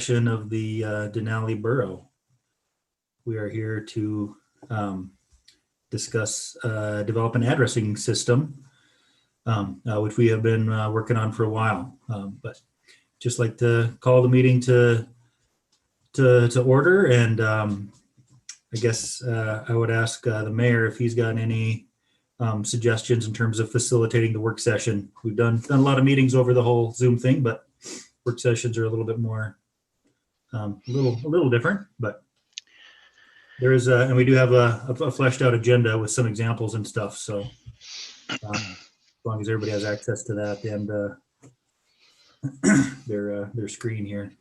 Of the Denali Borough. We are here to discuss develop an addressing system, which we have been working on for a while. But just like to call the meeting to order, and I guess I would ask the mayor if he's got any suggestions in terms of facilitating the work session. We've done a lot of meetings over the whole Zoom thing, but work sessions are a little bit more. A little different, but there is and we do have a fleshed out agenda with some examples and stuff. So as long as everybody has access to that and their screen here.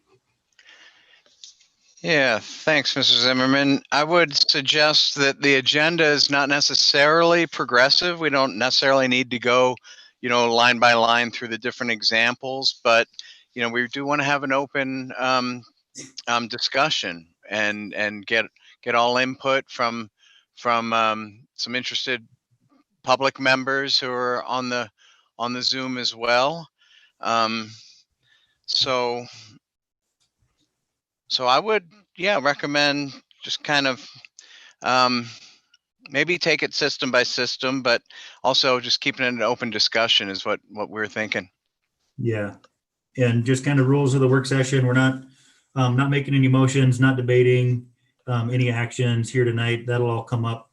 Yeah, thanks, Mr. Zimmerman. I would suggest that the agenda is not necessarily progressive. We don't necessarily need to go, line by line through the different examples, but we do want to have an open discussion and get all input from some interested public members who are on the Zoom as well. So I would recommend just kind of maybe take it system by system, but also just keeping it an open discussion is what we're thinking. Yeah, and just kind of rules of the work session. We're not making any motions, not debating any actions here tonight. That'll all come up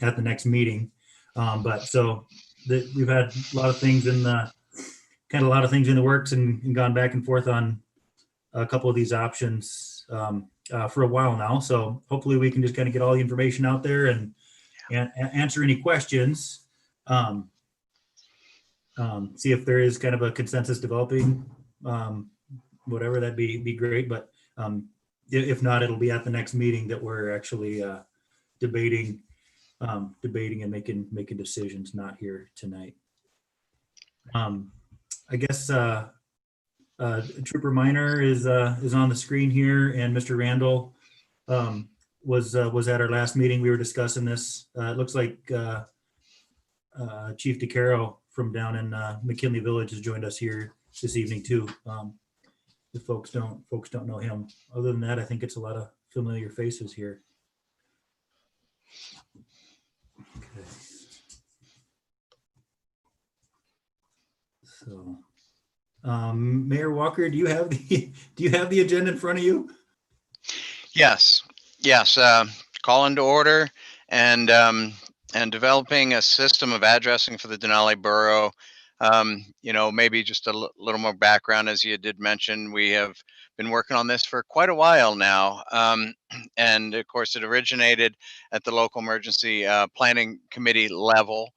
at the next meeting. But so we've had a lot of things in the works and gone back and forth on a couple of these options for a while now. So hopefully we can just kind of get all the information out there and answer any questions. See if there is kind of a consensus developing, whatever, that'd be great. But if not, it'll be at the next meeting that we're actually debating and making decisions, not here tonight. I guess Trooper Minor is on the screen here, and Mr. Randall was at our last meeting. We were discussing this. It looks like Chief DeCaro from down in McKinley Village has joined us here this evening too. If folks don't know him. Other than that, I think it's a lot of familiar faces here. Okay. So, Mayor Walker, do you have the agenda in front of you? Yes. Call into order and developing a system of addressing for the Denali Borough. Maybe just a little more background, as you did mention, we have been working on this for quite a while now. And of course, it originated at the local emergency planning committee level.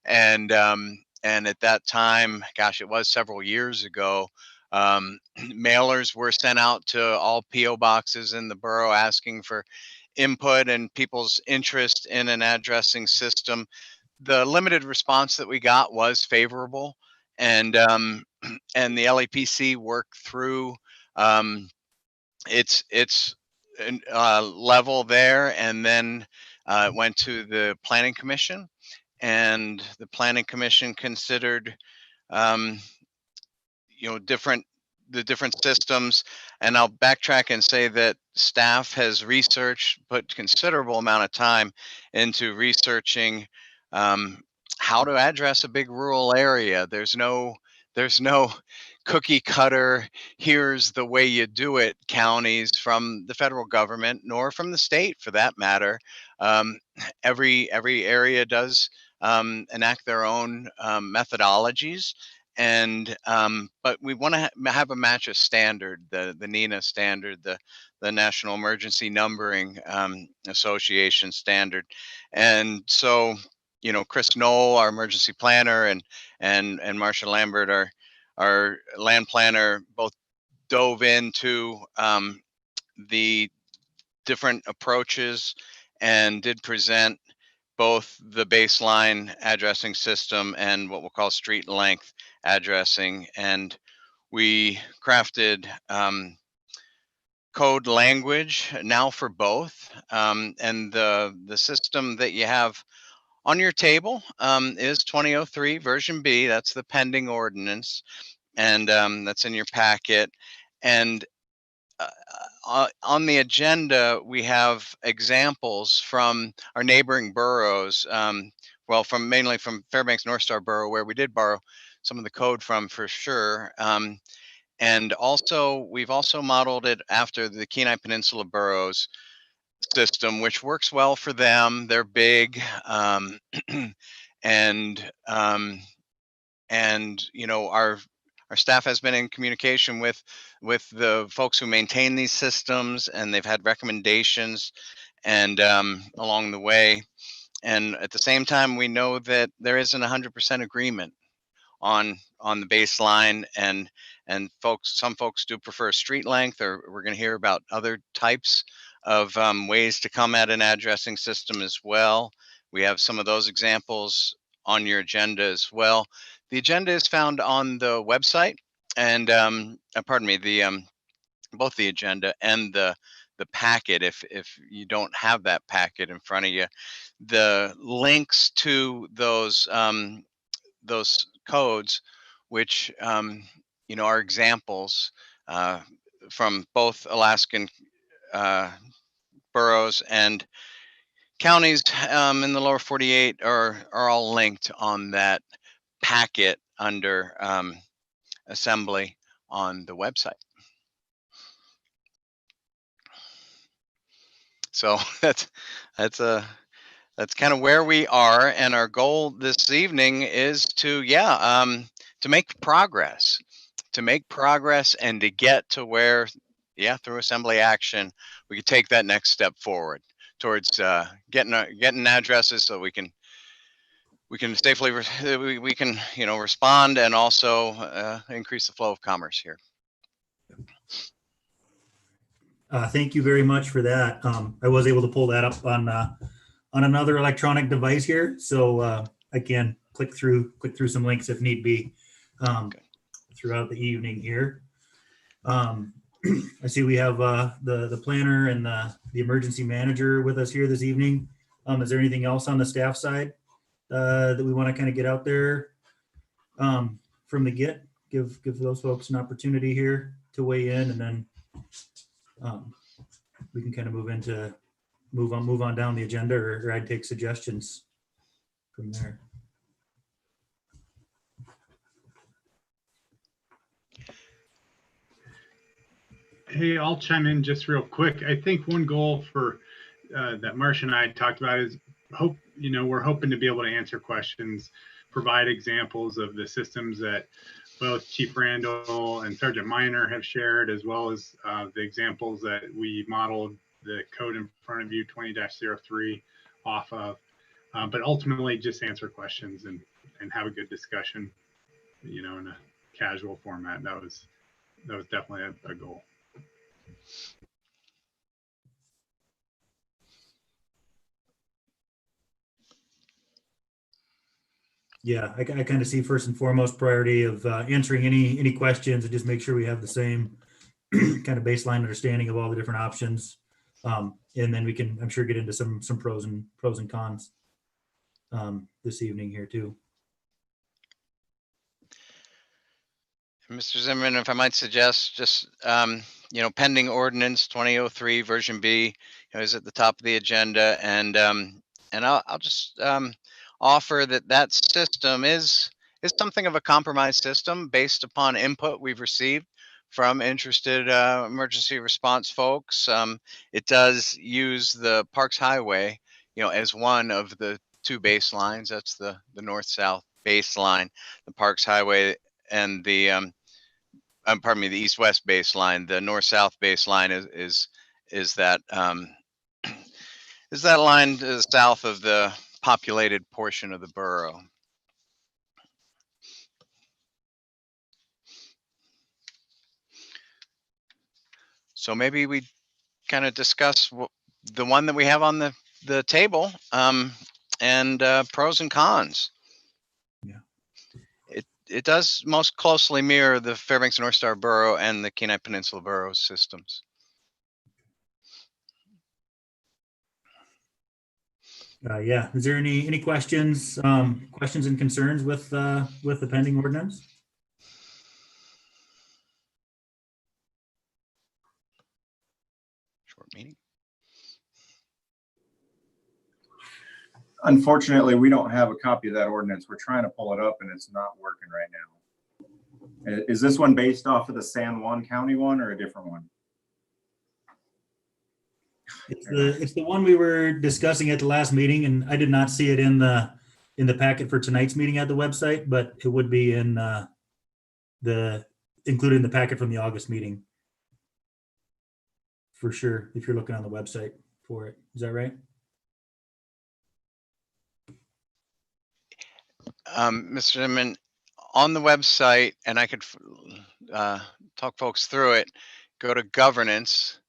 And at that time, gosh, it was several years ago, mailers were sent out to all PO boxes in the borough asking for input and people's interest in an addressing system. The limited response that we got was favorable, and the LEPC worked through its level there, and then it went to the Planning Commission, and the Planning Commission considered the different systems. And I'll backtrack and say that staff has put considerable amount of time into researching how to address a big rural area. There's no cookie cutter, here's the way you do it, counties from the federal government, nor from the state for that matter. Every area does enact their own methodologies. And but we want to have a match of standard, the NENA standard, the National Emergency Numbering Association standard. And so, Chris Knoll, our emergency planner, and Marcia Lambert, our land planner, both dove into the different approaches and did present both the baseline addressing system and what we'll call street length addressing. And we crafted code language now for both. And the system that you have on your table is 2003 version B. That's the pending ordinance, and that's in your packet. And on the agenda, we have examples from our neighboring boroughs. Well, mainly from Fairbanks North Star Borough, where we did borrow some of the code from for sure. And also, we've also modeled it after the Kenai Peninsula boroughs system, which works well for them. They're big, and you know, our staff has been in communication with the folks who maintain these systems, and they've had recommendations and along the way. And at the same time, we know that there isn't 100% agreement on the baseline, and some folks do prefer street length, or we're going to hear about other types of ways to come at an addressing system as well. We have some of those examples on your agenda as well. The agenda is found on the website, and pardon me, the both the agenda and the packet. If you don't have that packet in front of you, the links to those codes, which you know, are examples from both Alaskan boroughs and counties in the lower 48, are all linked on that packet under assembly on the website. So that's kind of where we are, and our goal this evening is to make progress, and to get to where, through assembly action, we could take that next step forward towards getting addresses, so we can safely we can, you know, respond, and also increase the flow of commerce here. Thank you very much for that. I was able to pull that up on another electronic device here, so I can click through some links if need be throughout the evening here. I see we have the planner and the emergency manager with us here this evening. Is there anything else on the staff side that we want to kind of get out there from the get? Give those folks an opportunity here to weigh in, and then we can kind of move on down the agenda, or I'd take suggestions from there. Hey, I'll chime in just real quick. I think one goal for that Marcia and I talked about is we're hoping to be able to answer questions, provide examples of the systems that both Chief Randall and Sergeant Minor have shared, as well as the examples that we modeled the code in front of you, 20-03, off of. But ultimately, just answer questions and have a good discussion, you know, in a casual format. That was definitely a goal. Yeah, I kind of see first and foremost priority of answering any questions, and just make sure we have the same kind of baseline understanding of all the different options, and then we can, I'm sure, get into some pros and cons this evening here too. Mr. Zimmerman, if I might suggest, just you know, pending ordinance 2003 version B, you know, is at the top of the agenda, and I'll just offer that system is something of a compromise system based upon input we've received from interested emergency response folks. It does use the Parks Highway, you know, as one of the two baselines. That's the north-south baseline, the Parks Highway, and the pardon me, the east-west baseline. The north-south baseline is that line to the south of the populated portion of the borough. So maybe we kind of discuss the one that we have on the table, and pros and cons. Yeah. It does most closely mirror the Fairbanks North Star Borough and the Kenai Peninsula Borough systems. Yeah. Is there any questions and concerns with the pending ordinance? short meeting. Unfortunately, we don't have a copy of that ordinance. We're trying to pull it up and it's not working right now. Is this one based off of the San Juan County one or a different one? It's the one we were discussing at the last meeting, and I did not see it in the packet for tonight's meeting at the website, but it would be in included in the packet from the August meeting. For sure, if you're looking on the website for it. Is that right? Mr. Zimmerman, on the website, and I could talk folks through it, go to governance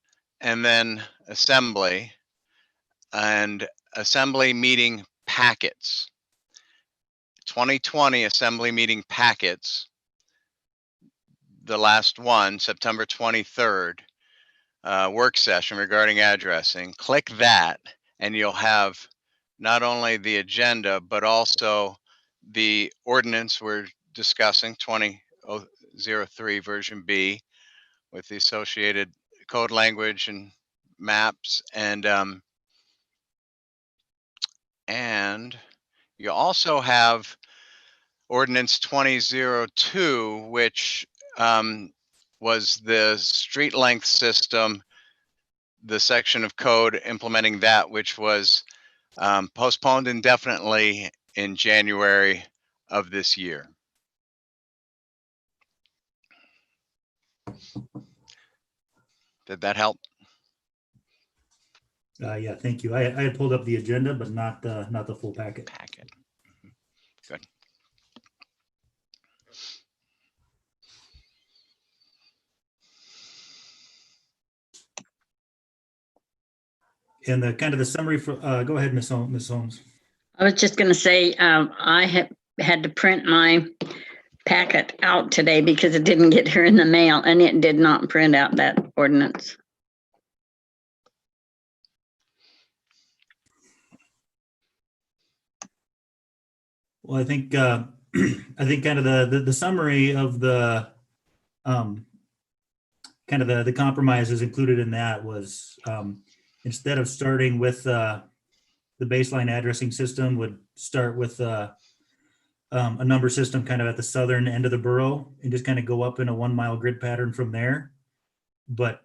and then assembly and assembly meeting packets. 2020 assembly meeting packets. The last one, September 23rd, work session regarding addressing. Click that and you'll have not only the agenda, but also the ordinance we're discussing, 2003 version B, with the associated code language and maps, and you also have ordinance 2002, which was the street length system, the section of code implementing that, which was postponed indefinitely in January of this year. Did that help? Yeah, thank you. I had pulled up the agenda, but not the full packet. Good. And the kind of the summary for, go ahead, Ms. Holmes. I was just going to say, I had to print my packet out today because it didn't get here in the mail, and it did not print out that ordinance. Well, I think kind of the summary of the kind of the compromises included in that was instead of starting with the baseline addressing system, would start with a number system kind of at the southern end of the borough and just kind of go up in a 1 mile grid pattern from there. But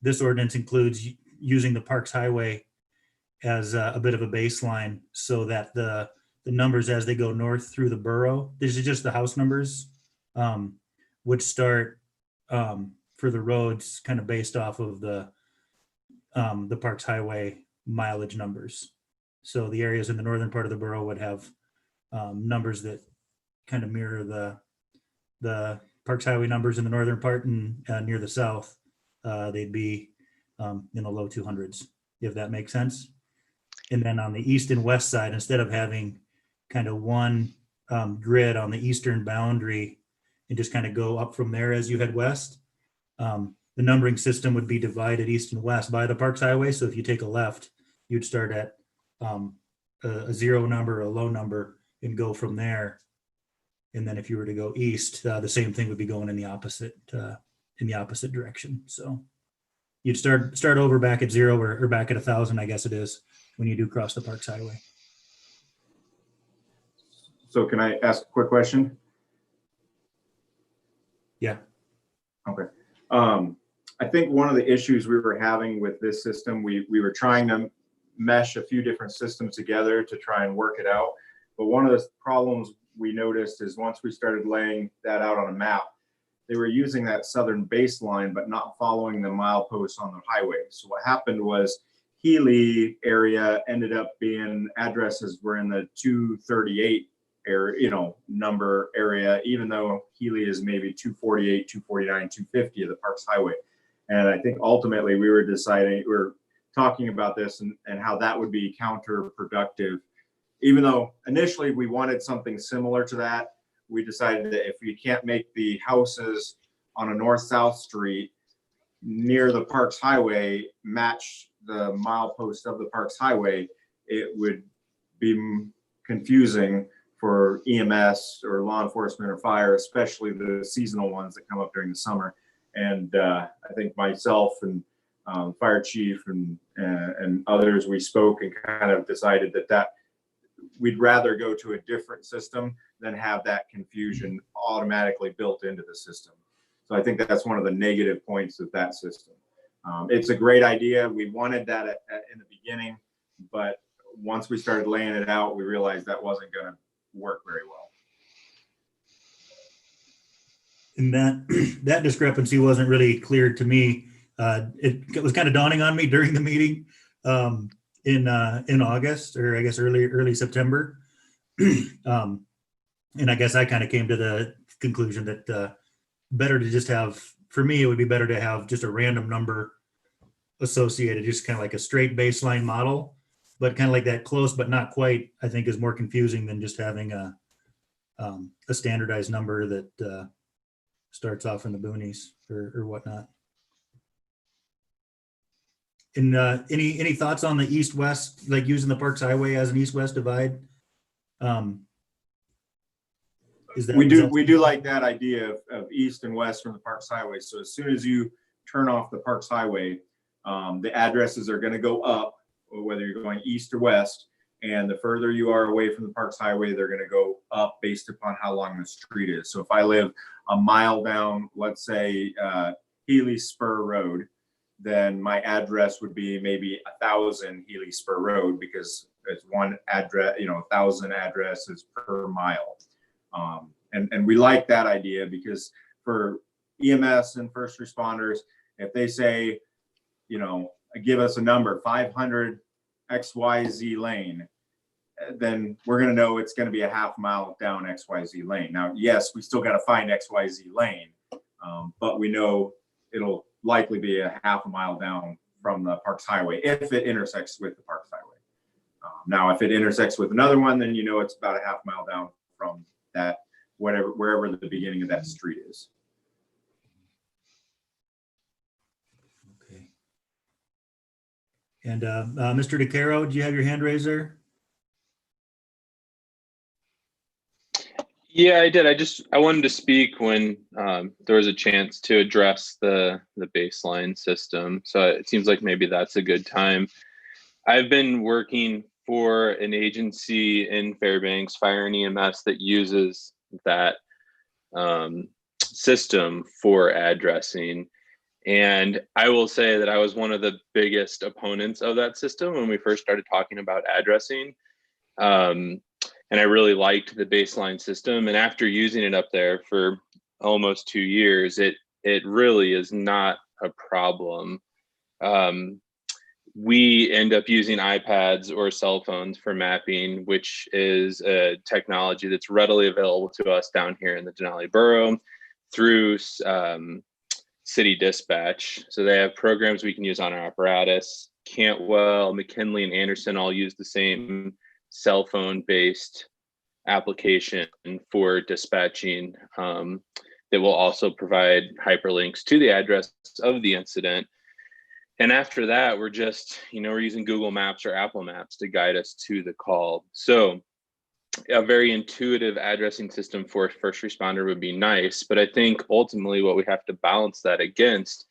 this ordinance includes using the Parks Highway as a bit of a baseline so that the numbers as they go north through the borough, these are just the house numbers, would start for the roads kind of based off of the Parks Highway mileage numbers. So the areas in the northern part of the borough would have numbers that kind of mirror the Parks Highway numbers in the northern part, and near the south, they'd be in the low 200s, if that makes sense. And then on the east and west side, instead of having kind of one grid on the eastern boundary and just kind of go up from there as you head west, the numbering system would be divided east and west by the Parks Highway. So if you take a left, you'd start at a zero number, a low number, and go from there. And then if you were to go east, the same thing would be going in the opposite direction. So you'd start over back at zero or back at 1,000, I guess it is, when you do cross the Parks Highway. So can I ask a quick question? Yeah. Okay. I think one of the issues we were having with this system, we were trying to mesh a few different systems together to try and work it out. But one of the problems we noticed is once we started laying that out on a map, they were using that southern baseline, but not following the mileposts on the highway. So what happened was Healy area ended up being addresses were in the 238 area, number area, even though Healy is maybe 248, 249, 250 of the Parks Highway. And I think ultimately we were talking about this and how that would be counterproductive. Even though initially we wanted something similar to that, we decided that if we can't make the houses on a north-south street near the Parks Highway match the milepost of the Parks Highway, it would be confusing for EMS or law enforcement or fire, especially the seasonal ones that come up during the summer. And I think myself and fire chief and others, we spoke and kind of decided that we'd rather go to a different system than have that confusion automatically built into the system. So I think that's one of the negative points of that system. It's a great idea. We wanted that in the beginning, but once we started laying it out, we realized that wasn't going to work very well. And that discrepancy wasn't really clear to me. It was kind of dawning on me during the meeting in August, or I guess early September. And I guess I kind of came to the conclusion that better to just have, for me, it would be better to have just a random number associated, just kind of like a straight baseline model, but kind of like that close but not quite, I think is more confusing than just having a standardized number that starts off in the boonies or whatnot. And any thoughts on the east-west, like using the Parks Highway as an east-west divide? We do like that idea of east and west from the Parks Highway. So as soon as you turn off the Parks Highway, the addresses are going to go up, whether you're going east or west. And the further you are away from the Parks Highway, they're going to go up based upon how long the street is. So if I live a mile down, let's say Healy Spur Road, then my address would be maybe 1,000 Healy Spur Road, because it's one address, 1,000 addresses per mile. And we like that idea, because for EMS and first responders, if they say, give us a number, 500 XYZ lane, then we're going to know it's going to be a half mile down XYZ lane. Now, yes, we still got to find XYZ lane, but we know it'll likely be a half a mile down from the Parks Highway if it intersects with the Parks Highway. Now, if it intersects with another one, then it's about a half mile down from that, wherever the beginning of that street is. Okay. And Mr. DeCaro, do you have your hand raised there? Yeah, I did. I wanted to speak when there was a chance to address the baseline system. So it seems like maybe that's a good time. I've been working for an agency in Fairbanks, Fire and EMS, that uses that system for addressing. And I will say that I was one of the biggest opponents of that system when we first started talking about addressing. And I really liked the baseline system. And after using it up there for almost 2 years, it really is not a problem. We end up using iPads or cell phones for mapping, which is a technology that's readily available to us down here in the Denali Borough through City Dispatch. So they have programs we can use on our apparatus. Cantwell, McKinley, and Anderson all use the same cell phone based application for dispatching that will also provide hyperlinks to the address of the incident. And after that, we're just, we're using Google Maps or Apple Maps to guide us to the call. So a very intuitive addressing system for a first responder would be nice, but I think ultimately what we have to balance that against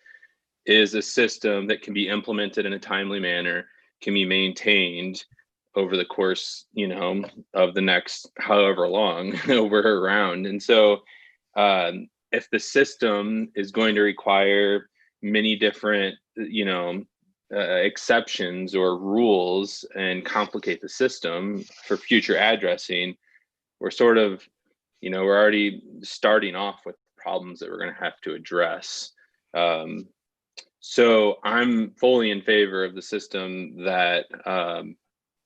is a system that can be implemented in a timely manner, can be maintained over the course, of the next however long we're around. And so if the system is going to require many different, exceptions or rules and complicate the system for future addressing, we're sort of, we're already starting off with problems that we're going to have to address. So I'm fully in favor of the system that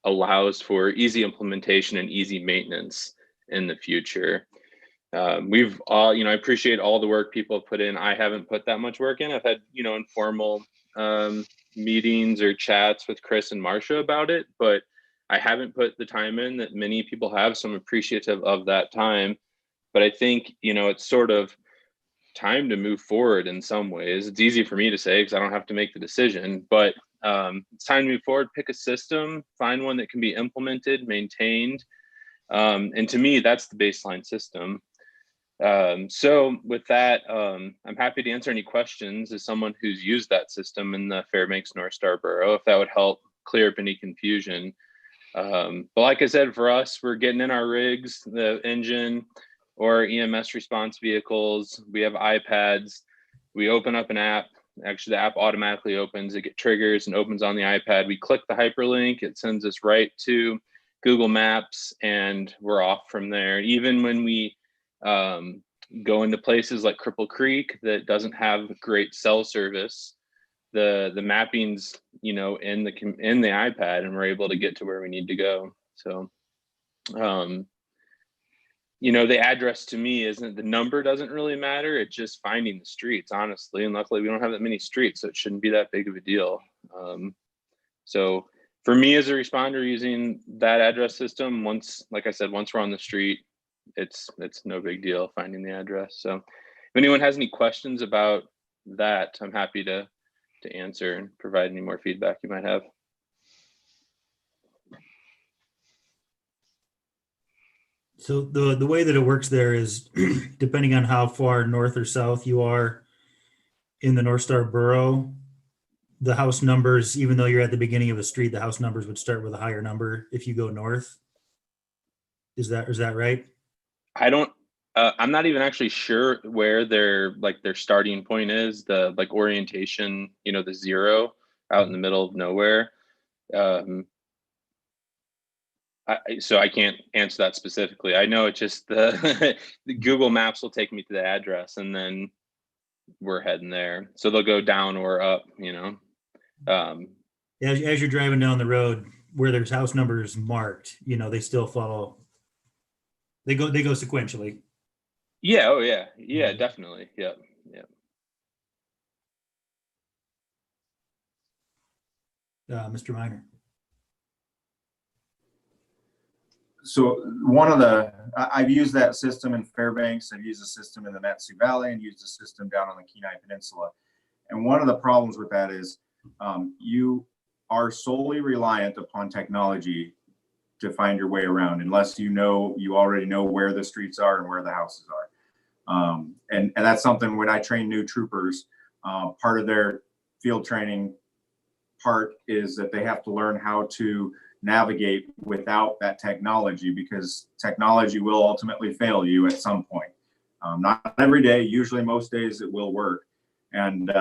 allows for easy implementation and easy maintenance in the future. We've all, I appreciate all the work people have put in. I haven't put that much work in. I've had, informal meetings or chats with Chris and Marcia about it, but I haven't put the time in that many people have, so I'm appreciative of that time. But I think, it's sort of time to move forward in some ways. It's easy for me to say because I don't have to make the decision, but it's time to move forward, pick a system, find one that can be implemented, maintained. And to me, that's the baseline system. So with that, I'm happy to answer any questions as someone who's used that system in the Fairbanks North Star Borough, if that would help clear up any confusion. But like I said, for us, we're getting in our rigs, the engine or EMS response vehicles. We have iPads. We open up an app. Actually, the app automatically opens. It gets triggers and opens on the iPad. We click the hyperlink. It sends us right to Google Maps, and we're off from there. Even when we go into places like Cripple Creek that doesn't have great cell service, the mapping's in the iPad, and we're able to get to where we need to go. So the address to me isn't, the number doesn't really matter. It's just finding the streets, honestly. And luckily we don't have that many streets, so it shouldn't be that big of a deal. So for me as a responder using that address system, like I said, once we're on the street, it's no big deal finding the address. So if anyone has any questions about that, I'm happy to answer and provide any more feedback you might have. So the way that it works there is depending on how far north or south you are in the North Star Borough, the house numbers, even though you're at the beginning of a street, the house numbers would start with a higher number if you go north. Is that right? I'm not even actually sure where their starting point is, the orientation, the 0 out in the middle of nowhere. So I can't answer that specifically. I know it's just the Google Maps will take me to the address, and then we're heading there. So they'll go down or up, As you're driving down the road where there's house numbers marked, they still follow. They go sequentially. Yeah. Oh yeah. Yeah, definitely. Yep. Mr. Miner. So I've used that system in Fairbanks. I've used the system in the Mat-Su Valley and used the system down on the Kenai Peninsula. And one of the problems with that is you are solely reliant upon technology to find your way around, unless you already know where the streets are and where the houses are. And that's something when I train new troopers, part of their field training part is that they have to learn how to navigate without that technology, because technology will ultimately fail you at some point. Not every day, usually most days it will work. And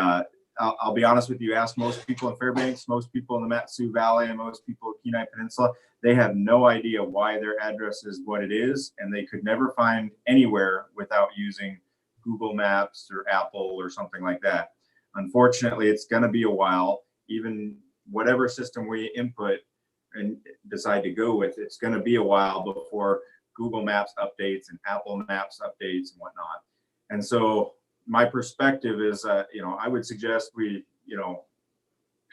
I'll be honest with you, ask most people in Fairbanks, most people in the Mat-Su Valley, and most people in Kenai Peninsula, they have no idea why their address is what it is, and they could never find anywhere without using Google Maps or Apple or something like that. Unfortunately, it's going to be a while. Even whatever system we input and decide to go with, it's going to be a while before Google Maps updates and Apple Maps updates and whatnot. And so my perspective is, I would suggest we,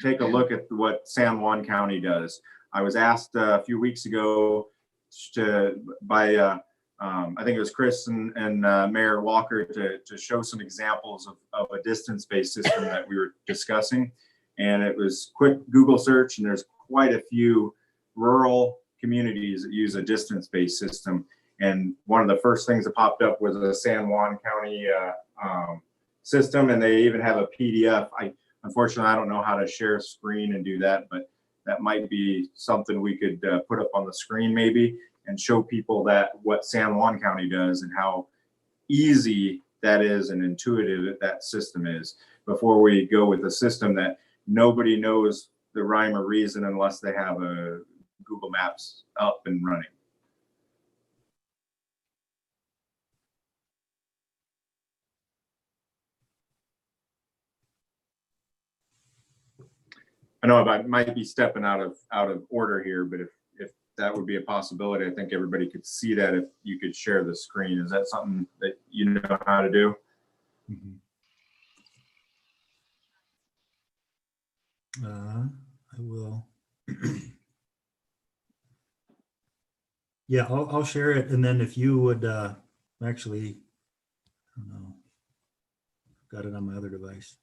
take a look at what San Juan County does. I was asked a few weeks ago by I think it was Chris and Mayor Walker to show some examples of a distance-based system that we were discussing. And it was quick Google search, and there's quite a few rural communities that use a distance-based system. And one of the first things that popped up was a San Juan County system, and they even have a PDF. Unfortunately, I don't know how to share a screen and do that, but that might be something we could put up on the screen maybe and show people what San Juan County does and how easy that is and intuitive that system is, before we go with a system that nobody knows the rhyme or reason unless they have a Google Maps up and running. I know I might be stepping out of order here, but if that would be a possibility, I think everybody could see that if you could share the screen. Is that something that you know how to do? I will. Yeah, I'll share it, and then if you would actually, I don't know, got it on my other device.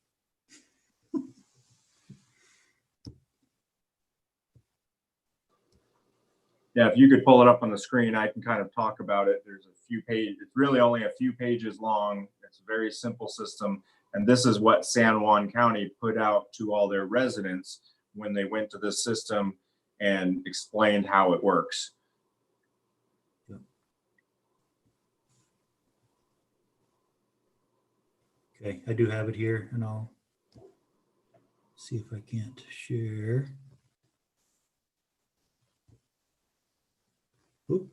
Yeah, if you could pull it up on the screen, I can kind of talk about it. There's a few pages, it's really only a few pages long. It's a very simple system. And this is what San Juan County put out to all their residents when they went to this system and explained how it works. Okay, I do have it here, and I'll see if I can't share. Oop.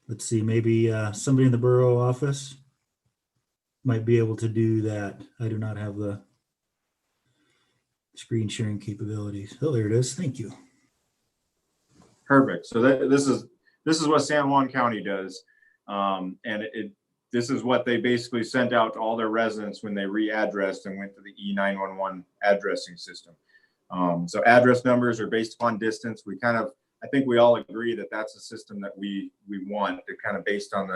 Let's see, maybe somebody in the borough office might be able to do that. I do not have the screen sharing capabilities. Oh, there it is. Thank you. Perfect. So this is what San Juan County does. And this is what they basically sent out to all their residents when they readdressed and went to the E911 addressing system. So address numbers are based upon distance. I think we all agree that that's a system that we want. They're kind of based on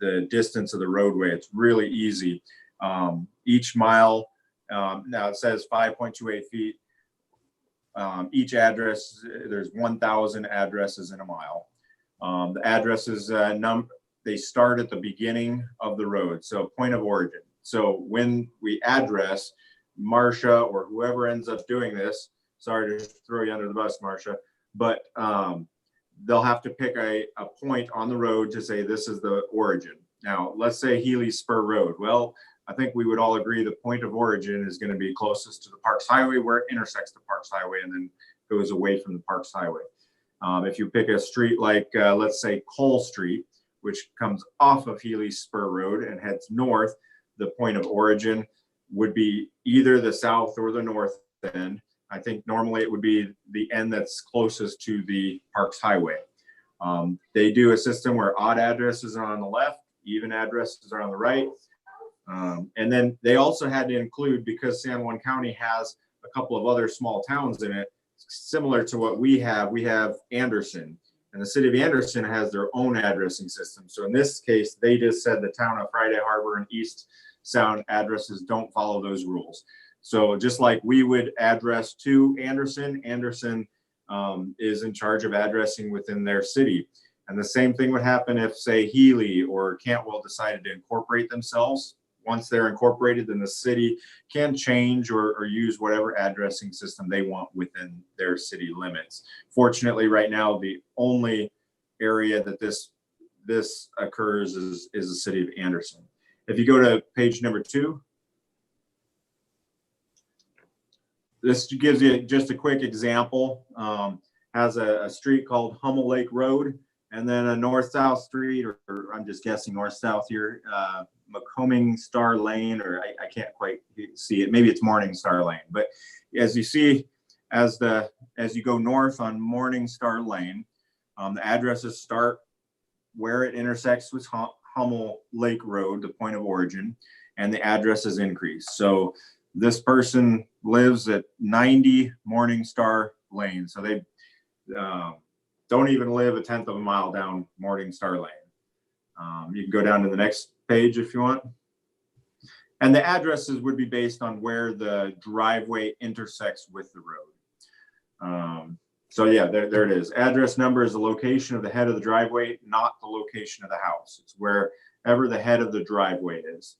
the distance of the roadway. It's really easy. Each mile, now it says 5.28 feet. Each address, there's 1,000 addresses in a mile. The addresses they start at the beginning of the road, so point of origin. So when we address, Marcia or whoever ends up doing this, sorry to throw you under the bus, Marcia, but they'll have to pick a point on the road to say this is the origin. Now, let's say Healy Spur Road. Well, I think we would all agree the point of origin is going to be closest to the Parks Highway, where it intersects the Parks Highway and then goes away from the Parks Highway. If you pick a street like, let's say Cole Street, which comes off of Healy Spur Road and heads north, the point of origin would be either the south or the north end. I think normally it would be the end that's closest to the Parks Highway. They do a system where odd addresses are on the left, even addresses are on the right. And then they also had to include, because San Juan County has a couple of other small towns in it, similar to what we have Anderson. And the city of Anderson has their own addressing system. So in this case, they just said the town of Friday Harbor and East Sound addresses don't follow those rules. So just like we would address to Anderson, Anderson is in charge of addressing within their city. And the same thing would happen if, say, Healy or Cantwell decided to incorporate themselves. Once they're incorporated, then the city can change or use whatever addressing system they want within their city limits. Fortunately, right now, the only area that this occurs is the city of Anderson. If you go to page number 2, this gives you just a quick example. Has a street called Hummel Lake Road, and then a north-south street, or I'm just guessing north-south here, Macoming Star Lane, or I can't quite see it. Maybe it's Morning Star Lane. But as you see, as you go north on Morning Star Lane, the addresses start where it intersects with Hummel Lake Road, the point of origin, and the addresses increase. So this person lives at 90 Morning Star Lane. So they don't even live a 1/10 of a mile down Morning Star Lane. You can go down to the next page if you want. And the addresses would be based on where the driveway intersects with the road. So yeah, there it is. Address number is the location of the head of the driveway, not the location of the house. It's wherever the head of the driveway is.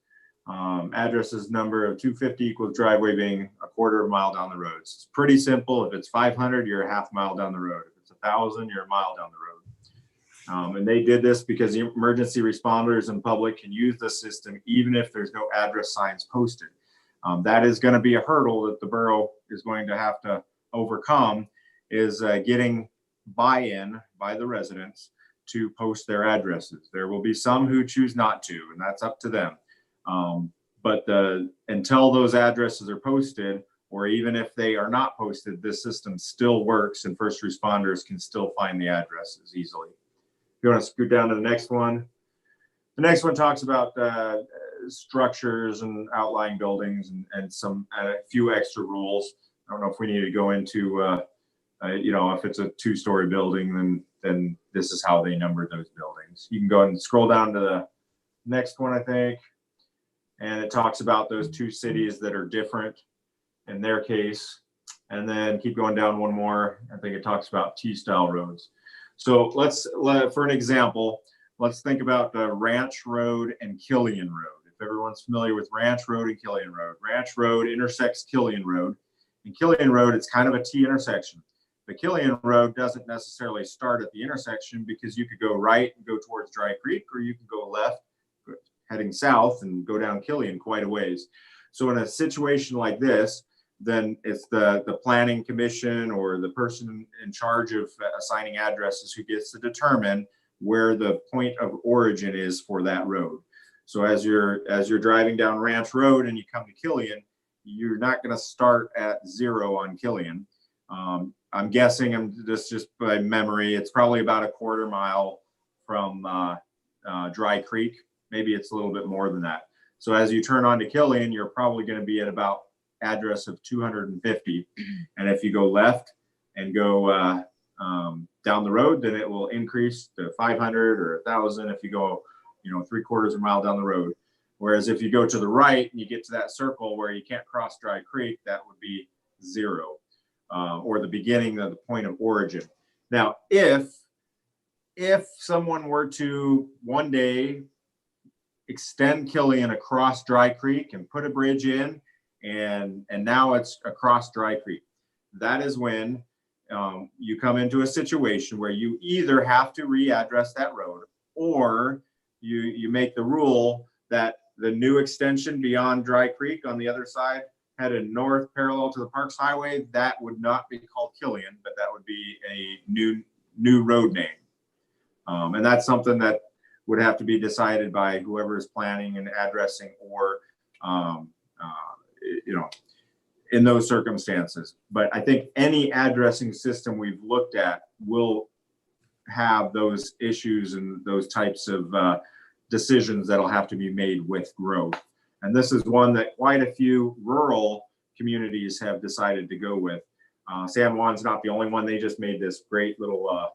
Address is number of 250 equals driveway being a 1/4 mile down the road. It's pretty simple. If it's 500, you're a 1/2 mile down the road. If it's 1,000, you're a mile down the road. And they did this because the emergency responders and public can use the system even if there's no address signs posted. That is going to be a hurdle that the borough is going to have to overcome, is getting buy-in by the residents to post their addresses. There will be some who choose not to, and that's up to them. But until those addresses are posted, or even if they are not posted, this system still works and first responders can still find the addresses easily. If you want to scoot down to the next one. The next one talks about structures and outlying buildings and a few extra rules. I don't know if we need to go into, if it's a 2-story building, then this is how they number those buildings. You can go and scroll down to the next one, I think. And it talks about those 2 cities that are different in their case. And then keep going down one more. I think it talks about T-style roads. So for an example, let's think about the Ranch Road and Killian Road. If everyone's familiar with Ranch Road and Killian Road. Ranch Road intersects Killian Road. And Killian Road, it's kind of a T intersection. The Killian Road doesn't necessarily start at the intersection because you could go right and go towards Dry Creek, or you can go left heading south and go down Killian quite a ways. So in a situation like this, then it's the planning commission or the person in charge of assigning addresses who gets to determine where the point of origin is for that road. So as you're driving down Ranch Road and you come to Killian, you're not going to start at 0 on Killian. I'm guessing, just by memory, it's probably about a quarter mile from Dry Creek. Maybe it's a little bit more than that. So as you turn onto Killian, you're probably going to be at about address of 250. And if you go left and go down the road, then it will increase to 500 or 1,000 if you go, 3/4 of a mile down the road. Whereas if you go to the right and you get to that circle where you can't cross Dry Creek, that would be 0, or the beginning of the point of origin. Now, if someone were to one day extend Killian across Dry Creek and put a bridge in, and now it's across Dry Creek, that is when you come into a situation where you either have to readdress that road, or you make the rule that the new extension beyond Dry Creek on the other side, headed north parallel to the Parks Highway, that would not be called Killian, but that would be a new road name. And that's something that would have to be decided by whoever is planning and addressing, or in those circumstances. But I think any addressing system we've looked at will have those issues and those types of decisions that'll have to be made with growth. And this is one that quite a few rural communities have decided to go with. San Juan's not the only one. They just made this great little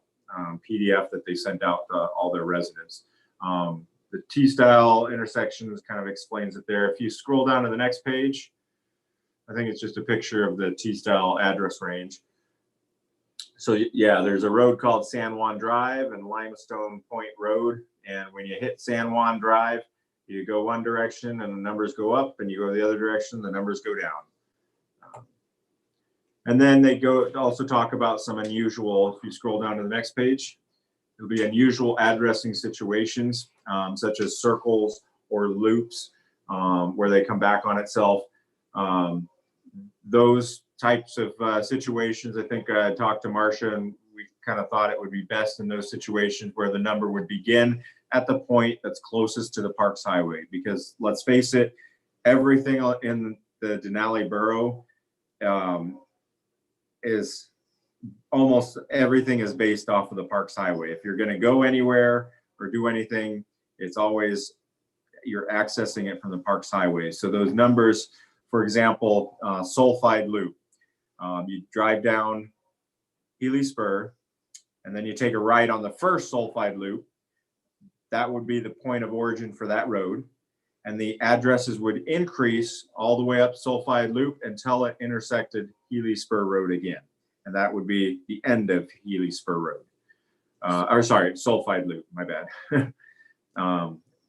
PDF that they sent out to all their residents. The T-style intersections kind of explains it there. If you scroll down to the next page, I think it's just a picture of the T-style address range. So yeah, there's a road called San Juan Drive and Limestone Point Road. And when you hit San Juan Drive, you go one direction and the numbers go up, and you go the other direction, the numbers go down. And then they also talk about some unusual, if you scroll down to the next page, it'll be unusual addressing situations, such as circles or loops, where they come back on itself. Those types of situations, I think I talked to Marcia, and we kind of thought it would be best in those situations where the number would begin at the point that's closest to the Parks Highway. Because let's face it, everything in the Denali Borough is almost everything is based off of the Parks Highway. If you're going to go anywhere or do anything, it's always you're accessing it from the Parks Highway. So those numbers, for example, Sulphide Loop, you drive down Healy Spur, and then you take a right on the first Sulphide Loop. That would be the point of origin for that road. And the addresses would increase all the way up Sulphide Loop until it intersected Healy Spur Road again. And that would be the end of Healy Spur Road. Sulphide Loop, my bad.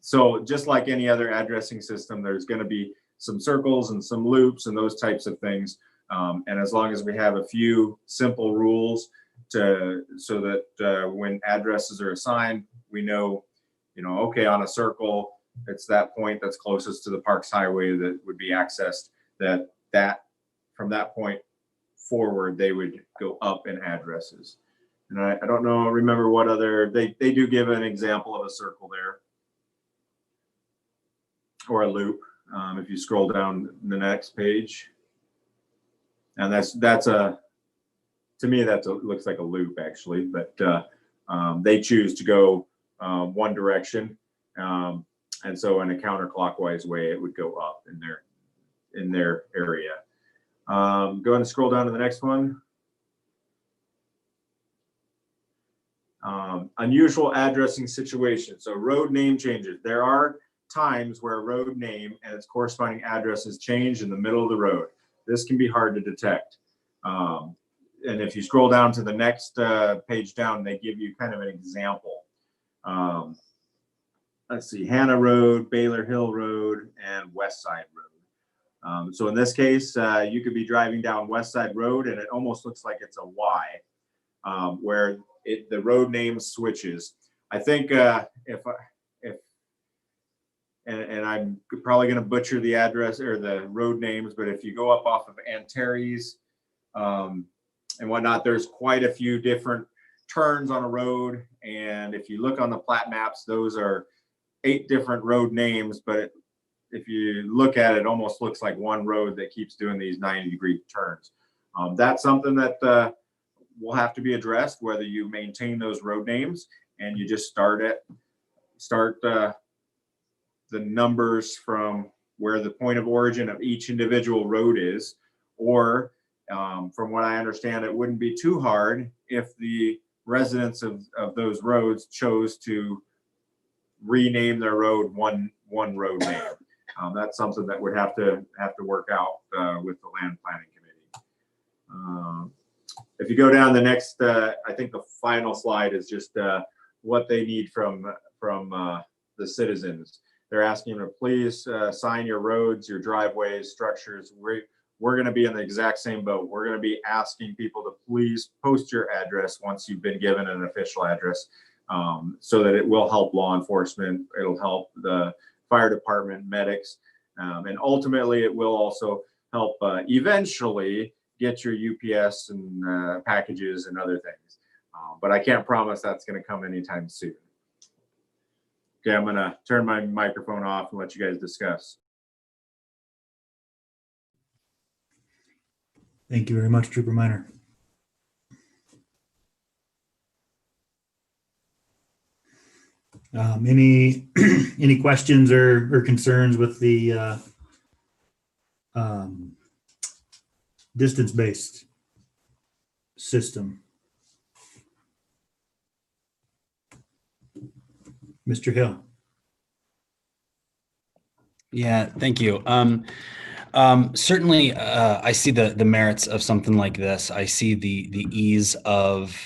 So just like any other addressing system, there's going to be some circles and some loops and those types of things. And as long as we have a few simple rules so that when addresses are assigned, we know, okay, on a circle, it's that point that's closest to the Parks Highway that would be accessed, that from that point forward, they would go up in addresses. And I don't remember what other, they do give an example of a circle there, or a loop. If you scroll down the next page, and to me, looks like a loop actually, but they choose to go one direction. And so in a counterclockwise way, it would go up in their area. Go ahead and scroll down to the next one. Unusual addressing situations. So road name changes. There are times where a road name and its corresponding address is changed in the middle of the road. This can be hard to detect. And if you scroll down to the next page down, they give you kind of an example. Let's see, Hannah Road, Baylor Hill Road, and West Side Road. So in this case, you could be driving down West Side Road and it almost looks like it's a Y, where the road name switches. I think and I'm probably going to butcher the address or the road names, but if you go up off of Antares and whatnot, there's quite a few different turns on a road. And if you look on the plat maps, those are 8 different road names, but if you look at it, it almost looks like one road that keeps doing these 90-degree turns. That's something that will have to be addressed, whether you maintain those road names and you just start the numbers from where the point of origin of each individual road is, or from what I understand, it wouldn't be too hard if the residents of those roads chose to rename their road one road name. That's something that would have to work out with the land planning committee. If you go down the next, I think the final slide is just what they need from the citizens. They're asking them to please sign your roads, your driveways, structures. We're going to be in the exact same boat. We're going to be asking people to please post your address once you've been given an official address, so that it will help law enforcement. It'll help the fire department, medics, and ultimately it will also help eventually get your UPS and packages and other things. But I can't promise that's going to come anytime soon. Okay, I'm going to turn my microphone off and let you guys discuss. Thank you very much, Trooper Minor. Any questions or concerns with the distance-based system? Mr. Hill. Yeah, thank you. Certainly, I see the merits of something like this. I see the ease of,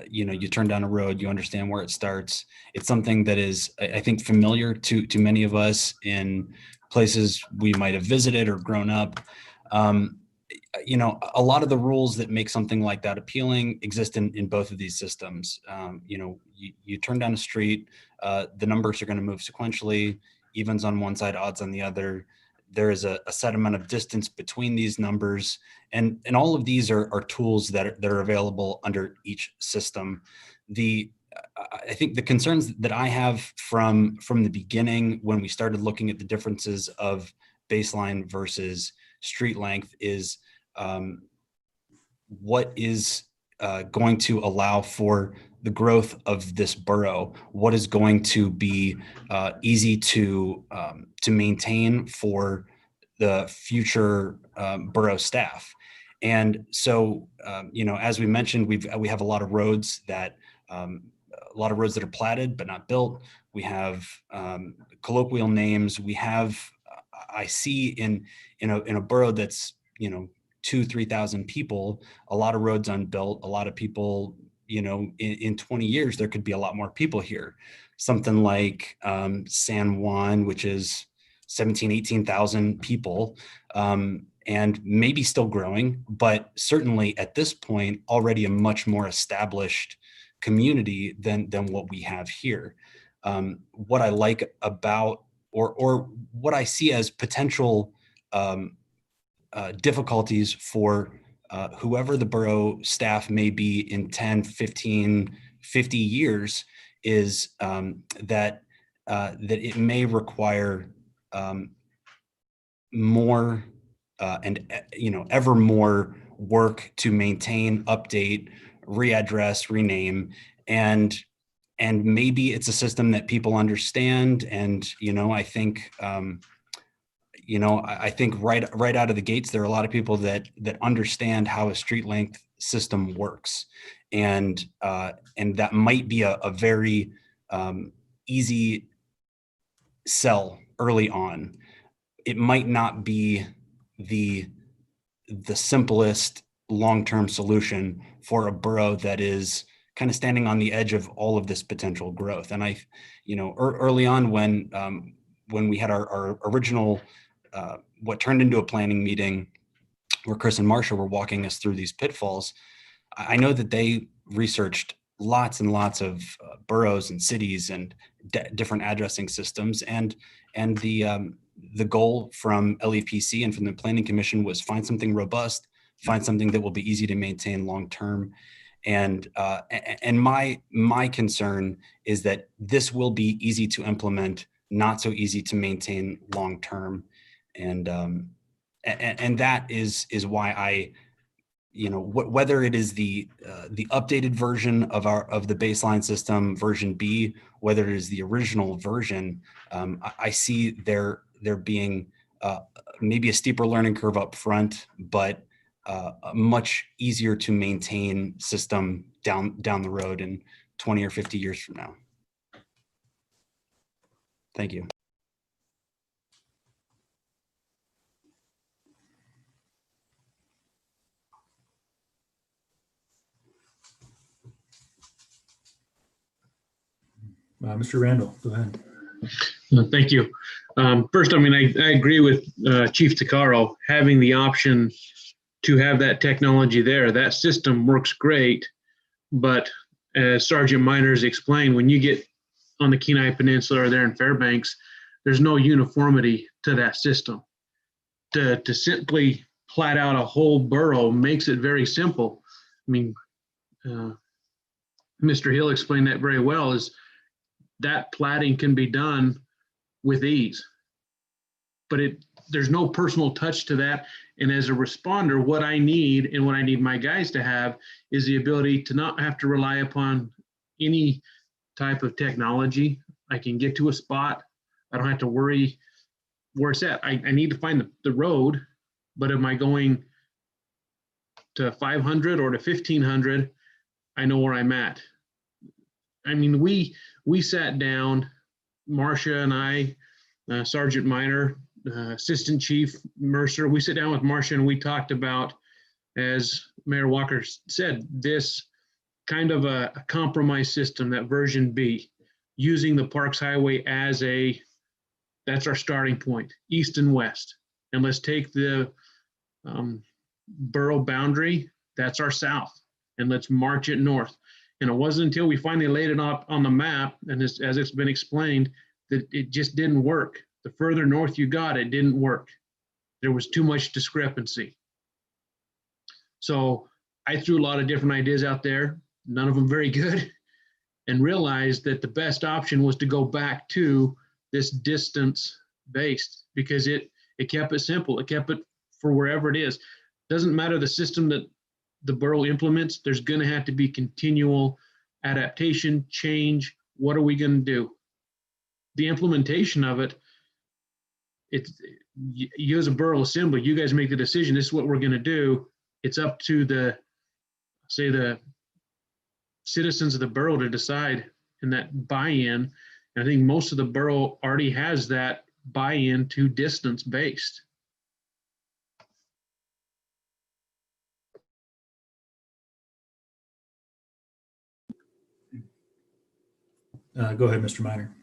you turn down a road, you understand where it starts. It's something that is, I think, familiar to many of us in places we might have visited or grown up. A lot of the rules that make something like that appealing exist in both of these systems. You turn down a street, the numbers are going to move sequentially, evens on one side, odds on the other. There is a set amount of distance between these numbers, and all of these are tools that are available under each system. I think the concerns that I have from the beginning when we started looking at the differences of baseline versus street length is what is going to allow for the growth of this borough, what is going to be easy to maintain for the future borough staff. And so, as we mentioned, we have a lot of roads that are platted but not built. We have colloquial names. We have, I see in a borough that's 2,000-3,000 people, a lot of roads unbuilt, a lot of people. In 20 years, there could be a lot more people here. Something like San Juan, which is 17,000-18,000 people, and maybe still growing, but certainly at this point, already a much more established community than what we have here. What I like about, or what I see as potential difficulties for whoever the borough staff may be in 10, 15, 50 years is that it may require more and ever more work to maintain, update, readdress, rename, and maybe it's a system that people understand. And I think I think right out of the gates, there are a lot of people that understand how a street length system works, and that might be a very easy sell early on. It might not be the the simplest long-term solution for a borough that is kind of standing on the edge of all of this potential growth. And early on when we had our original, what turned into a planning meeting where Chris and Marcia were walking us through these pitfalls, I know that they researched lots and lots of boroughs and cities and different addressing systems. And the goal from LEPC and from the Planning Commission was find something robust, find something that will be easy to maintain long-term. And my concern is that this will be easy to implement, not so easy to maintain long-term. And that is why I, whether it is the updated version of the baseline system, version B, whether it is the original version, I see there being maybe a steeper learning curve up front, but a much easier to maintain system down the road in 20 or 50 years from now. Thank you. Mr. Randall, go ahead. Thank you. First, I agree with Chief Tuccaro. Having the option to have that technology there, that system works great. But as Sergeant Miners explained, when you get on the Kenai Peninsula or there in Fairbanks, there's no uniformity to that system. To simply plat out a whole borough makes it very simple. Mr. Hill explained that very well, is that platting can be done with ease, but there's no personal touch to that. And as a responder, what I need and what I need my guys to have is the ability to not have to rely upon any type of technology. I can get to a spot. I don't have to worry where it's at. I need to find the road, but am I going to 500 or to 1500? I know where I'm at. We sat down, Marcia and I, Sergeant Miner, Assistant Chief Mercer, we sat down with Marcia and we talked about, as Mayor Walker said, this kind of a compromise system, that version B, using the Parks Highway as that's our starting point, east and west. And let's take the borough boundary, that's our south, and let's march it north. And it wasn't until we finally laid it up on the map, and as it's been explained, that it just didn't work. The further north you got, it didn't work. There was too much discrepancy. So I threw a lot of different ideas out there, none of them very good, and realized that the best option was to go back to this distance based, because it kept it simple. It kept it for wherever it is. Doesn't matter the system that the borough implements, there's going to have to be continual adaptation, change. What are we going to do? The implementation of it, you as a borough assembly, you guys make the decision. This is what we're going to do. It's up to the citizens of the borough to decide, and that buy-in. And I think most of the borough already has that buy-in to distance based. Go ahead, Mr. Miner.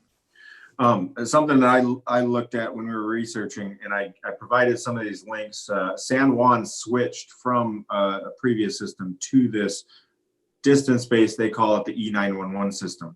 Something that I looked at when we were researching, and I provided some of these links. San Juan switched from a previous system to this distance-based, they call it the E911 system.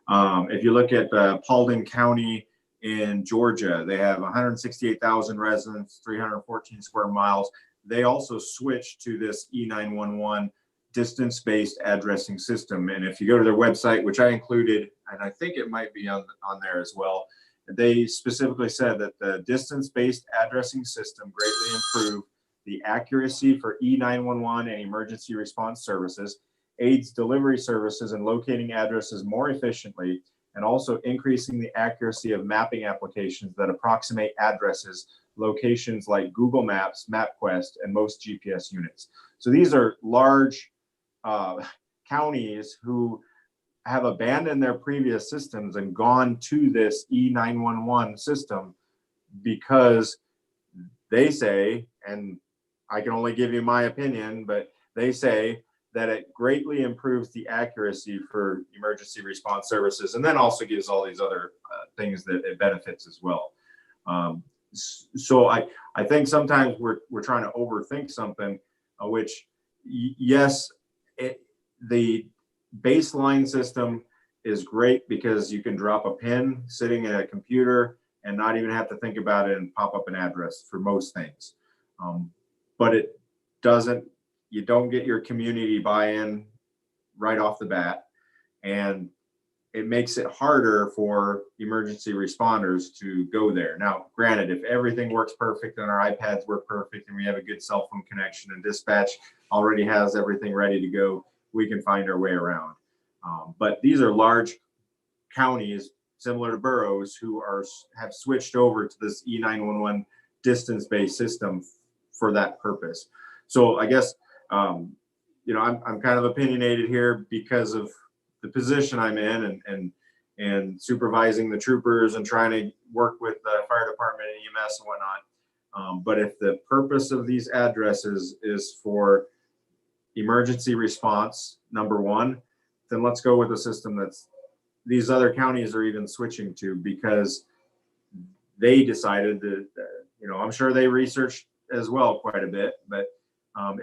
If you look at Paulding County in Georgia, they have 168,000 residents, 314 square miles. They also switched to this E911 distance-based addressing system. And if you go to their website, which I included, and I think it might be on there as well, they specifically said that the distance-based addressing system greatly improved the accuracy for E911 and emergency response services, aids delivery services in locating addresses more efficiently, and also increasing the accuracy of mapping applications that approximate addresses, locations like Google Maps, MapQuest, and most GPS units. So these are large counties who have abandoned their previous systems and gone to this E911 system because they say, and I can only give you my opinion, but they say that it greatly improves the accuracy for emergency response services, and then also gives all these other things that it benefits as well. So I think sometimes we're trying to overthink something, which yes, the baseline system is great because you can drop a pin sitting in a computer and not even have to think about it and pop up an address for most things. But it doesn't, you don't get your community buy-in right off the bat, and it makes it harder for emergency responders to go there. Now, granted, if everything works perfect and our iPads work perfect and we have a good cell phone connection and dispatch already has everything ready to go, we can find our way around. But these are large counties similar to boroughs who have switched over to this E911 distance-based system for that purpose. So I guess, I'm kind of opinionated here because of the position I'm in and supervising the troopers and trying to work with the fire department and EMS and whatnot. But if the purpose of these addresses is for emergency response, number one, then let's go with a system that's these other counties are even switching to, because they decided that, I'm sure they researched as well quite a bit, but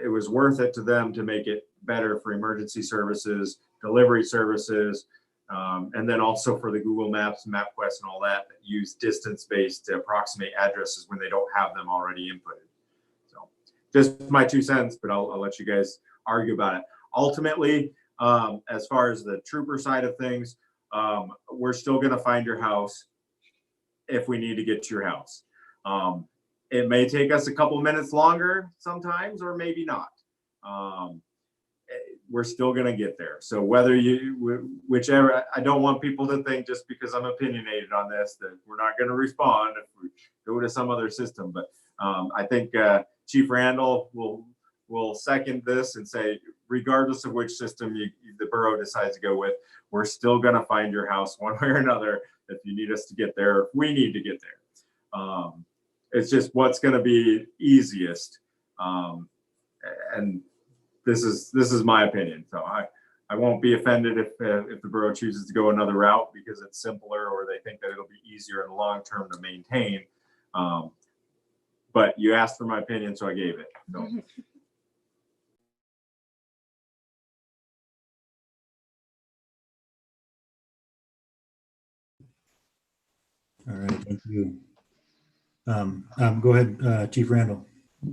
it was worth it to them to make it better for emergency services, delivery services, and then also for the Google Maps, MapQuest, and all that use distance-based to approximate addresses when they don't have them already inputted. So just my 2 cents, but I'll let you guys argue about it. Ultimately, as far as the trooper side of things, we're still going to find your house if we need to get to your house. It may take us a couple minutes longer sometimes, or maybe not. We're still going to get there. So whether whichever, I don't want people to think just because I'm opinionated on this that we're not going to respond if we go to some other system. But I think Chief Randall will second this and say, regardless of which system the borough decides to go with, we're still going to find your house one way or another if you need us to get there, if we need to get there. It's just what's going to be easiest. And this is my opinion. So I won't be offended if the borough chooses to go another route because it's simpler or they think that it'll be easier in the long term to maintain. But you asked for my opinion, so I gave it. So. All right, thank you. Go ahead, Chief Randall.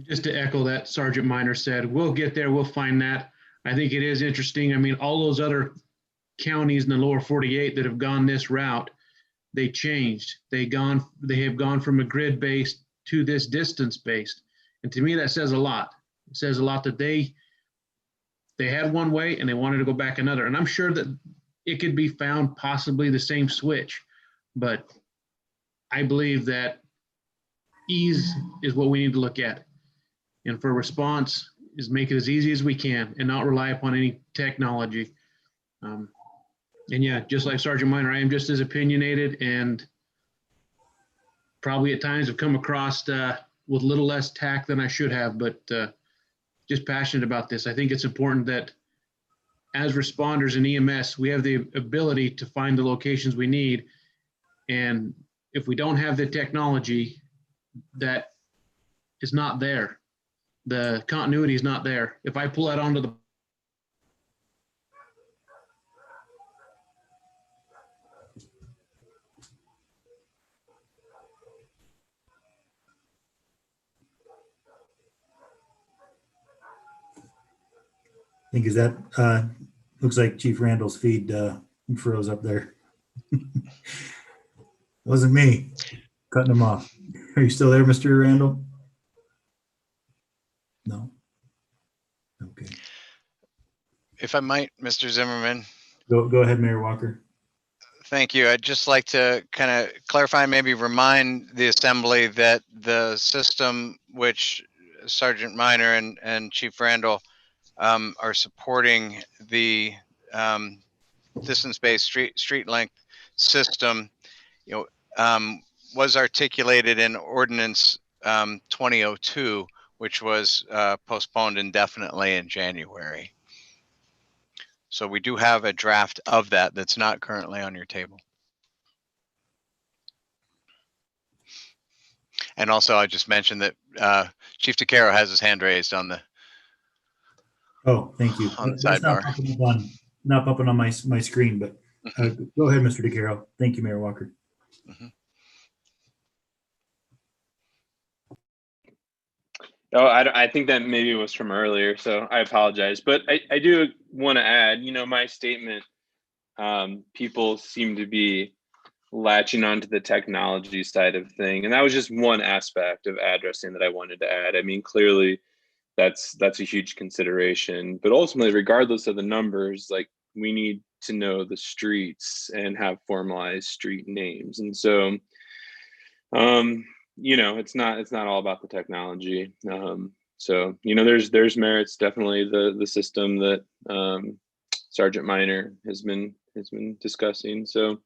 Just to echo that Sergeant Minor said, we'll get there, we'll find that. I think it is interesting. I mean, all those other counties in the lower 48 that have gone this route, they changed. They have gone from a grid-based to this distance-based. And to me, that says a lot. It says a lot that they had one way and they wanted to go back another. And I'm sure that it could be found possibly the same switch, but I believe that ease is what we need to look at. And for response is make it as easy as we can and not rely upon any technology. And yeah, just like Sergeant Minor, I am just as opinionated and probably at times have come across with a little less tact than I should have, but just passionate about this. I think it's important that as responders in EMS, we have the ability to find the locations we need. And if we don't have the technology, that is not there. The continuity is not there. If I pull that onto the I think is that looks like Chief Randall's feed froze up there. Wasn't me cutting him off. Are you still there, Mr. Randall? No. Okay. If I might, Mr. Zimmerman. Go ahead, Mayor Walker. Thank you. I'd just like to kind of clarify, maybe remind the assembly that the system which Sergeant Minor and Chief Randall are supporting, the distance-based street length system, was articulated in Ordinance 2002, which was postponed indefinitely in January. So we do have a draft of that that's not currently on your table. And also, I just mentioned that Chief DeCaro has his hand raised on the Oh, thank you. On the That's not sidebar. not popping on my screen, but go ahead, Mr. DeCaro. Thank you, Mayor Walker. Mhm. Oh, I think that maybe was from earlier, so I apologize. But I do want to add, my statement, people seem to be latching onto the technology side of thing. And that was just one aspect of addressing that I wanted to add. I mean, clearly that's a huge consideration, but ultimately, regardless of the numbers, like, we need to know the streets and have formalized street names. And so, it's not all about the technology. So, there's merits, definitely the system that Sergeant Minor has been discussing. So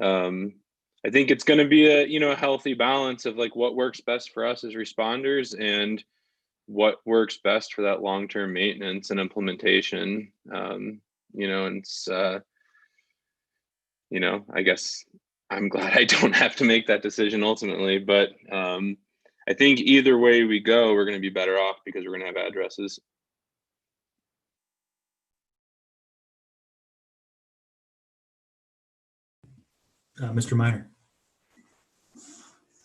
I think it's going to be a healthy balance of like what works best for us as responders and what works best for that long-term maintenance and implementation. And it's I guess I'm glad I don't have to make that decision ultimately, but I think either way we go, we're going to be better off because we're going to have addresses. Mr. Minor.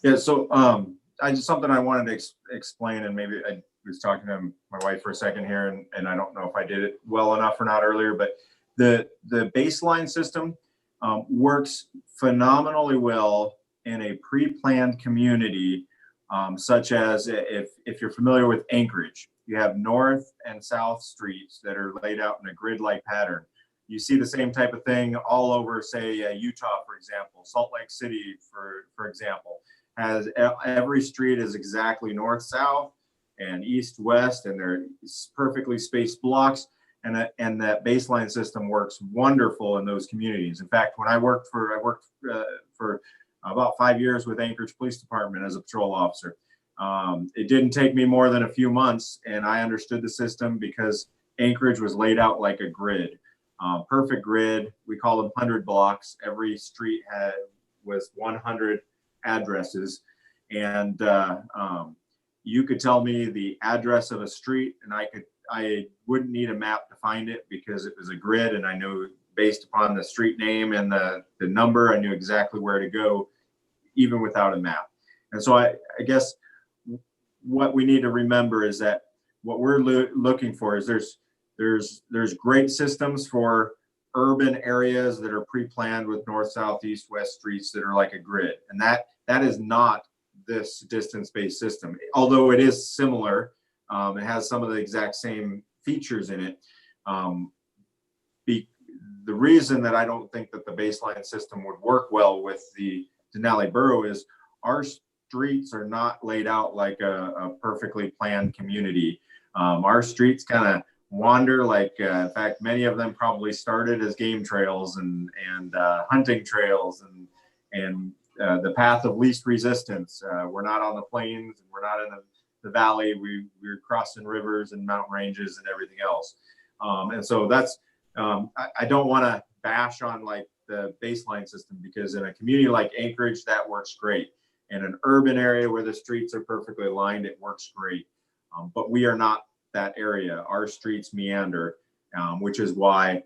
Yeah, so something I wanted to explain, and maybe I was talking to my wife for a second here, and I don't know if I did it well enough or not earlier, but the baseline system works phenomenally well in a pre-planned community, such as if you're familiar with Anchorage, you have north and south streets that are laid out in a grid-like pattern. You see the same type of thing all over, say, Utah, for example. Salt Lake City, for example, has every street is exactly north-south and east-west, and they're perfectly spaced blocks. And that baseline system works wonderful in those communities. In fact, when I worked for about 5 years with Anchorage Police Department as a patrol officer. It didn't take me more than a few months, and I understood the system because Anchorage was laid out like a grid. Perfect grid. We call them 100 blocks. Every street was 100 addresses, and you could tell me the address of a street, and I wouldn't need a map to find it because it was a grid, and I knew based upon the street name and the number, I knew exactly where to go, even without a map. And so I guess what we need to remember is that what we're looking for is there's great systems for urban areas that are pre-planned with north, south, east, west streets that are like a grid. And that is not this distance-based system, although it is similar. It has some of the exact same features in it. The reason that I don't think that the baseline system would work well with the Denali Borough is our streets are not laid out like a perfectly planned community. Our streets kind of wander like, in fact, many of them probably started as game trails and hunting trails and the path of least resistance. We're not on the plains and we're not in the valley. We're crossing rivers and mountain ranges and everything else. And so that's, I don't want to bash on like the baseline system because in a community like Anchorage, that works great. In an urban area where the streets are perfectly aligned, it works great. But we are not that area. Our streets meander, which is why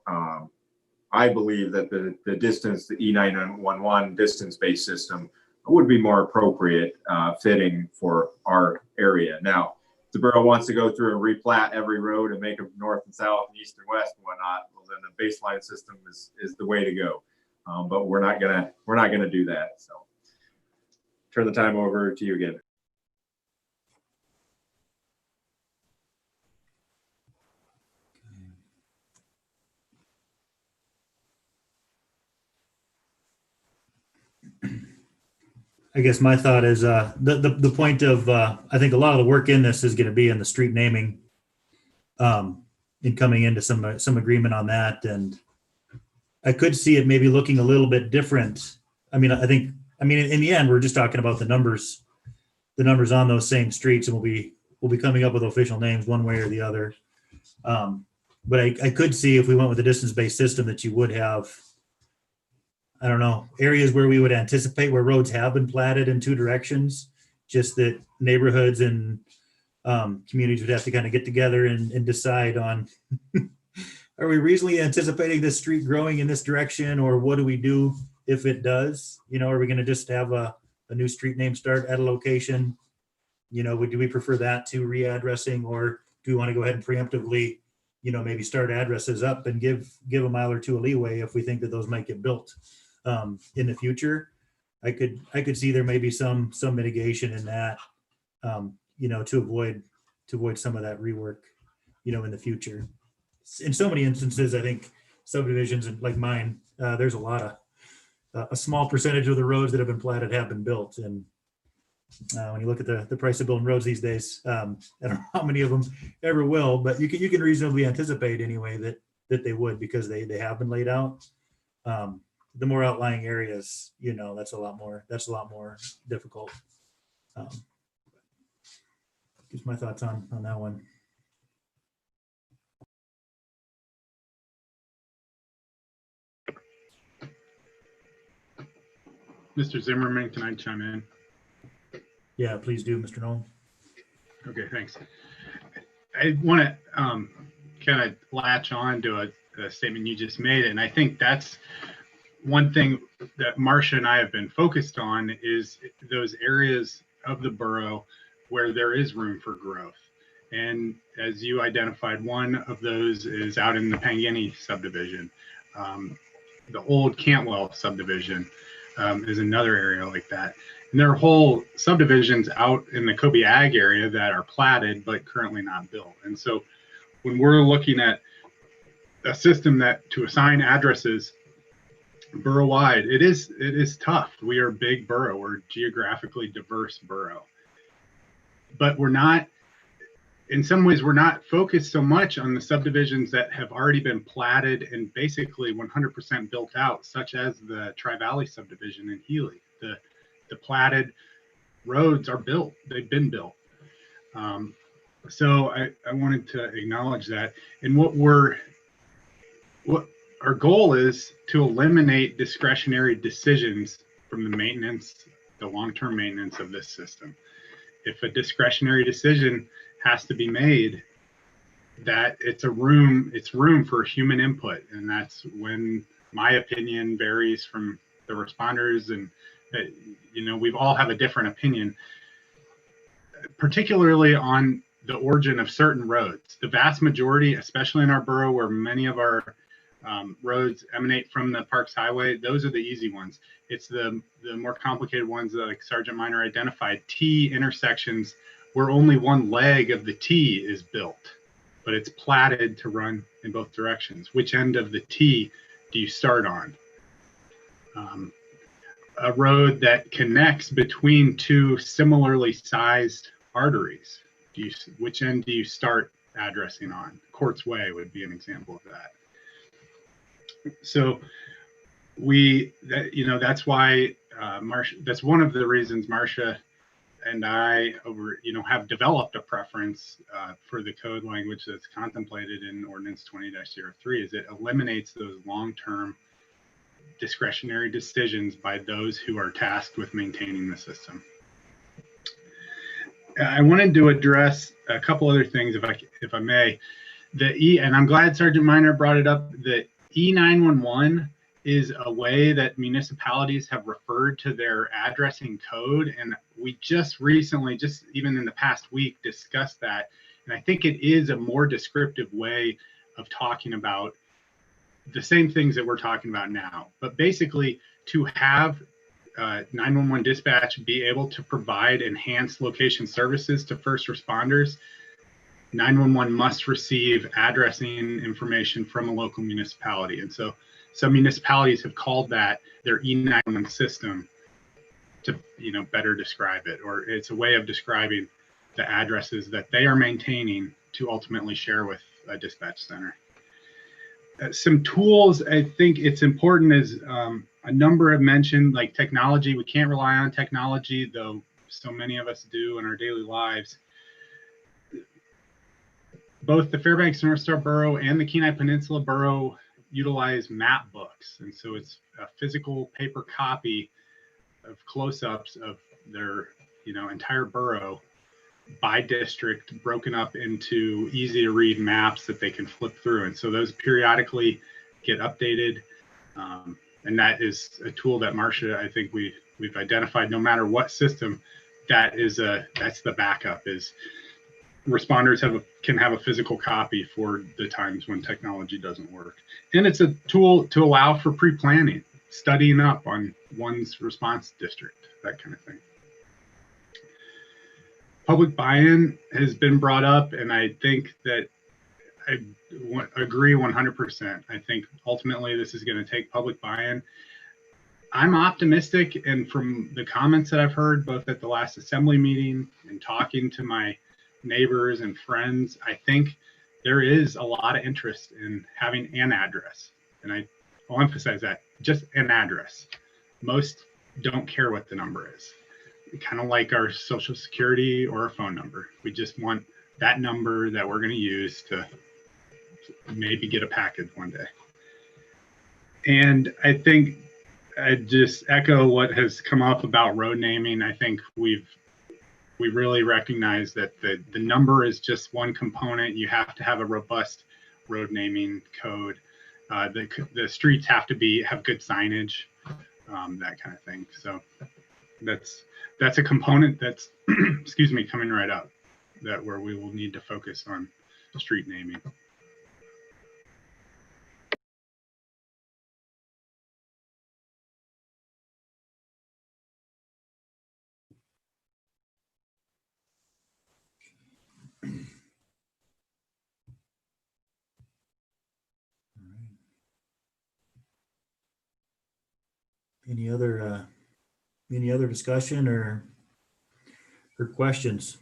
I believe that the distance, the E911 distance-based system would be more appropriate fitting for our area. Now, if the borough wants to go through and replat every road and make them north and south and east and west and whatnot, well, then the baseline system is the way to go. But we're not gonna do that. So, turn the time over to you again. I guess my thought is the point of I think a lot of the work in this is going to be in the street naming, and coming into some agreement on that. And I could see it maybe looking a little bit different. I mean, in the end, we're just talking about the numbers the numbers on those same streets, and we'll be coming up with official names one way or the other. But I could see if we went with a distance-based system that you would have, I don't know, areas where we would anticipate where roads have been platted in two directions, just that neighborhoods and communities would have to kind of get together and decide on, are we reasonably anticipating this street growing in this direction, or what do we do if it does? You know, are we going to just have a new street name start at a location? You know, do we prefer that to readdressing, or do we want to go ahead and preemptively, you know, maybe start addresses up and give a mile or two of leeway if we think that those might get built in the future? I could see there may be some mitigation in that, you know, to avoid some of that rework, you know, in the future. In so many instances, I think subdivisions like mine, there's a small percentage of the roads that have been platted have been built. And when you look at the price of building roads these days, I don't know how many of them ever will, but you can reasonably anticipate anyway that they would, because they have been laid out. The more outlying areas, you know, that's a lot more difficult. Just my thoughts on that one. Mr. Zimmerman, can I chime in? Yeah, please do, Mr. Nolan. Okay, thanks. I want to kind of latch on to a statement you just made, and I think that's one thing that Marcia and I have been focused on, is those areas of the borough where there is room for growth. And as you identified, one of those is out in the Pangani subdivision. The old Cantwell subdivision is another area like that. And there are whole subdivisions out in the Kobe Ag area that are platted but currently not built. And so when we're looking at a system that to assign addresses borough-wide, it is tough. We are a big borough. We're a geographically diverse borough. But we're not, in some ways, we're not focused so much on the subdivisions that have already been platted and basically 100% built out, such as the Tri-Valley subdivision in Healy. The platted roads are built. They've been built. So I wanted to acknowledge that. And what our goal is to eliminate discretionary decisions from the long-term maintenance of this system. If a discretionary decision has to be made, that it's room for human input. And that's when my opinion varies from the responders, and you know, we've all have a different opinion, particularly on the origin of certain roads. The vast majority, especially in our borough where many of our roads emanate from the Parks Highway, those are the easy ones. It's the more complicated ones that, like Sergeant Minor identified, T intersections where only one leg of the T is built, but it's platted to run in both directions. Which end of the T do you start on? A road that connects between two similarly sized arteries, which end do you start addressing on? Courts Way would be an example of that. So that's why that's one of the reasons Marcia and I have developed a preference for the code language that's contemplated in Ordinance 20-03, is it eliminates those long-term discretionary decisions by those who are tasked with maintaining the system. I wanted to address a couple other things, if I may. And I'm glad Sergeant Minor brought it up, that E911 is a way that municipalities have referred to their addressing code. And we just recently, just even in the past week, discussed that. And I think it is a more descriptive way of talking about the same things that we're talking about now. But basically, to have 911 dispatch be able to provide enhanced location services to first responders, 911 must receive addressing information from a local municipality. And so some municipalities have called that their E911 system to better describe it, or it's a way of describing the addresses that they are maintaining to ultimately share with a dispatch center. Some tools, I think it's important, as a number have mentioned, like technology. We can't rely on technology, though so many of us do in our daily lives. Both the Fairbanks North Star Borough and the Kenai Peninsula Borough utilize map books. And so it's a physical paper copy of close-ups of their, entire borough by district, broken up into easy to read maps that they can flip through. And so those periodically get updated. And that is a tool that Marcia, I think we've identified, no matter what system, that's the backup, is responders can have a physical copy for the times when technology doesn't work. And it's a tool to allow for pre-planning, studying up on one's response district, that kind of thing. Public buy-in has been brought up, and I think that I agree 100%. I think ultimately this is going to take public buy-in. I'm optimistic, and from the comments that I've heard, both at the last assembly meeting and talking to my neighbors and friends, I think there is a lot of interest in having an address. And I'll emphasize that, just an address. Most don't care what the number is. Kind of like our social security or a phone number. We just want that number that we're going to use to maybe get a package one day. And I think I just echo what has come up about road naming. I think we really recognize that the number is just one component. You have to have a robust road naming code. The streets have to have good signage, that kind of thing. So that's a component that's excuse me, coming right up, that where we will need to focus on street naming. Any other discussion or questions?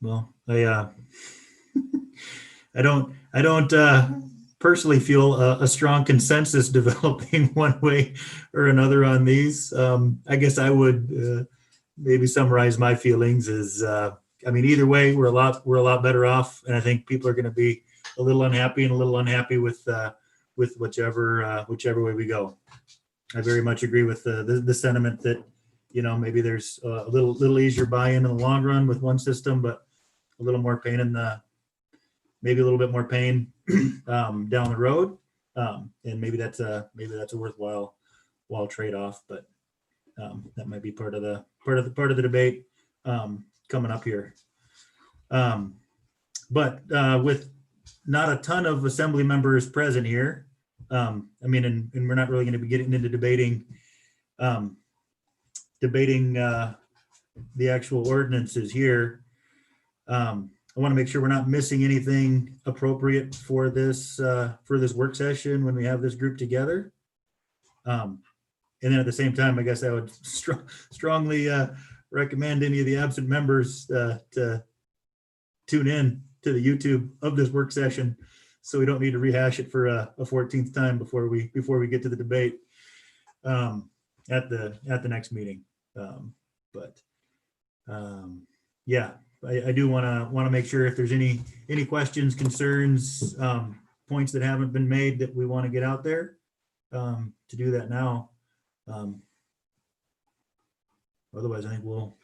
Well, I don't personally feel a strong consensus developing one way or another on these. I guess I would maybe summarize my feelings as, either way, we're a lot better off, and I think people are going to be a little unhappy and a little unhappy with whichever way we go. I very much agree with the sentiment that maybe there's a little easier buy-in in the long run with one system, but a little more pain maybe a little bit more pain down the road, and maybe that's a worthwhile trade-off. But that might be part of the debate coming up here. But with not a ton of assembly members present here, and we're not really going to be getting into debating the actual ordinances here. I want to make sure we're not missing anything appropriate for this work session when we have this group together. And then at the same time, I guess I would strongly recommend any of the absent members to tune in to the YouTube of this work session, so we don't need to rehash it for a 14th time before we get to the debate at the next meeting. Yeah. I do want to make sure if there's any questions, concerns, points that haven't been made that we want to get out there, to do that now. Otherwise, I think we'll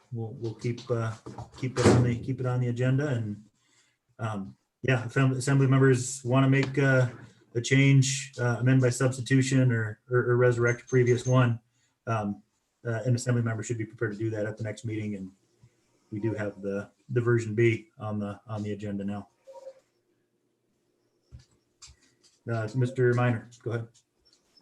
keep it on the agenda, and yeah, if assembly members want to make a change, amend by substitution or resurrect a previous one, an assembly member should be prepared to do that at the next meeting, and we do have the version B on the agenda now. Mr. Minor, go ahead.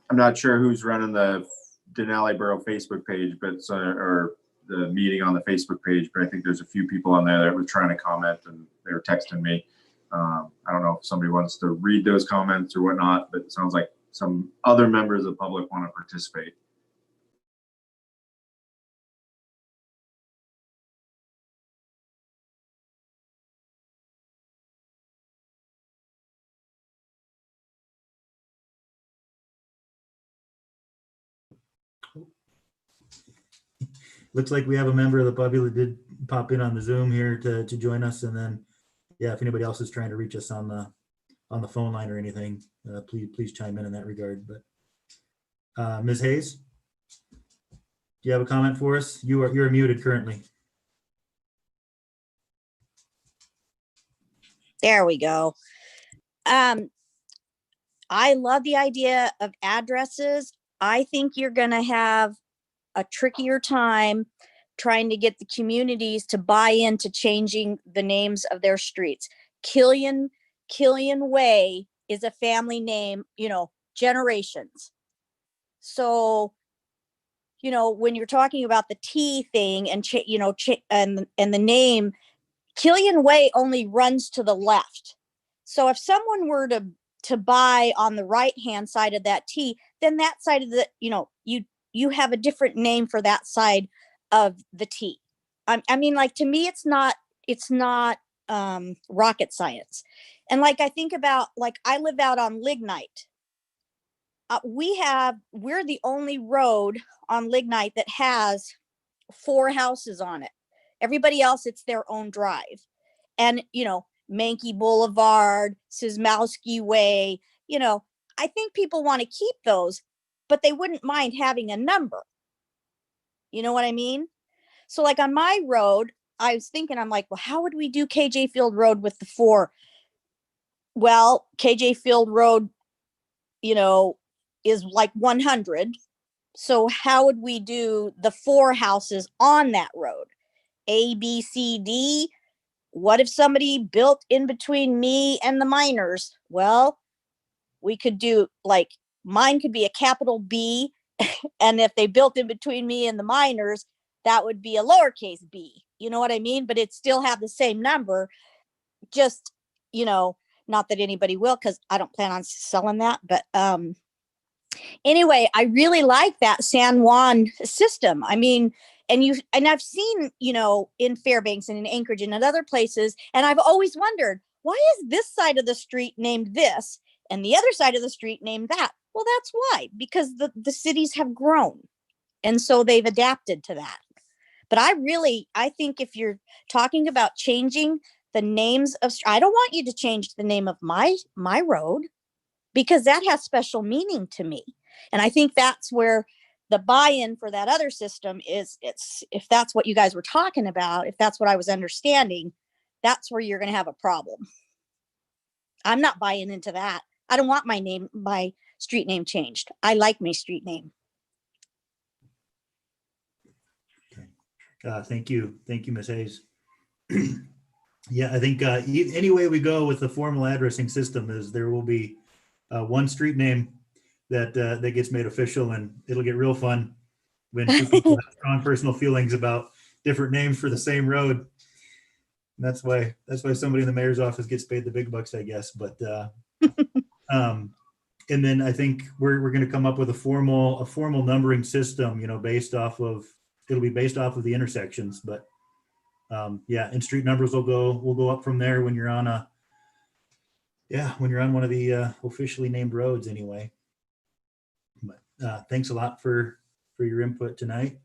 I'm not sure who's running the Denali Borough Facebook page, but or the meeting on the Facebook page, but I think there's a few people on there that were trying to comment, and they were texting me. I don't know if somebody wants to read those comments or whatnot, but it sounds like some other members of the public want to participate. looks like we have a member of the public that did pop in on the Zoom here to join us. And then, yeah, if anybody else is trying to reach us on the phone line or anything, please chime in that regard. But Ms. Hayes, do you have a comment for us? You're muted currently. There we go. I love the idea of addresses. I think you're going to have a trickier time trying to get the communities to buy into changing the names of their streets. Killian Way is a family name, generations. So, when you're talking about the T thing and, and the name, Killian Way only runs to the left. So if someone were to buy on the right-hand side of that T, then that side of the, you have a different name for that side of the T. I mean, like, to me, it's not rocket science. And like, I think about, like, I live out on Lignite. We're the only road on Lignite that has 4 houses on it. Everybody else, it's their own drive. And, Mankey Boulevard, Sismowski Way, I think people want to keep those, but they wouldn't mind having a number. You know what I mean? So like on my road, I was thinking, I'm like, well, how would we do KJ Field Road with the 4? Well, KJ Field Road, is like 100. So how would we do the 4 houses on that road? A, B, C, D. What if somebody built in between me and the miners? Well, we could do, like, mine could be a capital B. And if they built in between me and the miners, that would be a lowercase b. You know what I mean? But it'd still have the same number. Just, not that anybody will, because I don't plan on selling that. But anyway, I really like that San Juan system. I mean, and I've seen, in Fairbanks and in Anchorage and in other places, and I've always wondered, why is this side of the street named this and the other side of the street named that? Well, that's why, because the cities have grown, and so they've adapted to that. But I think if you're talking about changing the names of, I don't want you to change the name of my road, because that has special meaning to me. And I think that's where the buy-in for that other system is. If that's what you guys were talking about, if that's what I was understanding, that's where you're going to have a problem. I'm not buying into that. I don't want my street name changed. I like my street name. Thank you, Ms. Hayes. Yeah, I think any way we go with the formal addressing system is there will be one street name that gets made official, and it'll get real fun when people have strong personal feelings about different names for the same road. And that's why somebody in the mayor's office gets paid the big bucks, I guess. But and then I think we're going to come up with a formal numbering system, based off of the intersections. But yeah, and street numbers will go up from there when you're on one of the officially named roads anyway. But thanks a lot for your input tonight.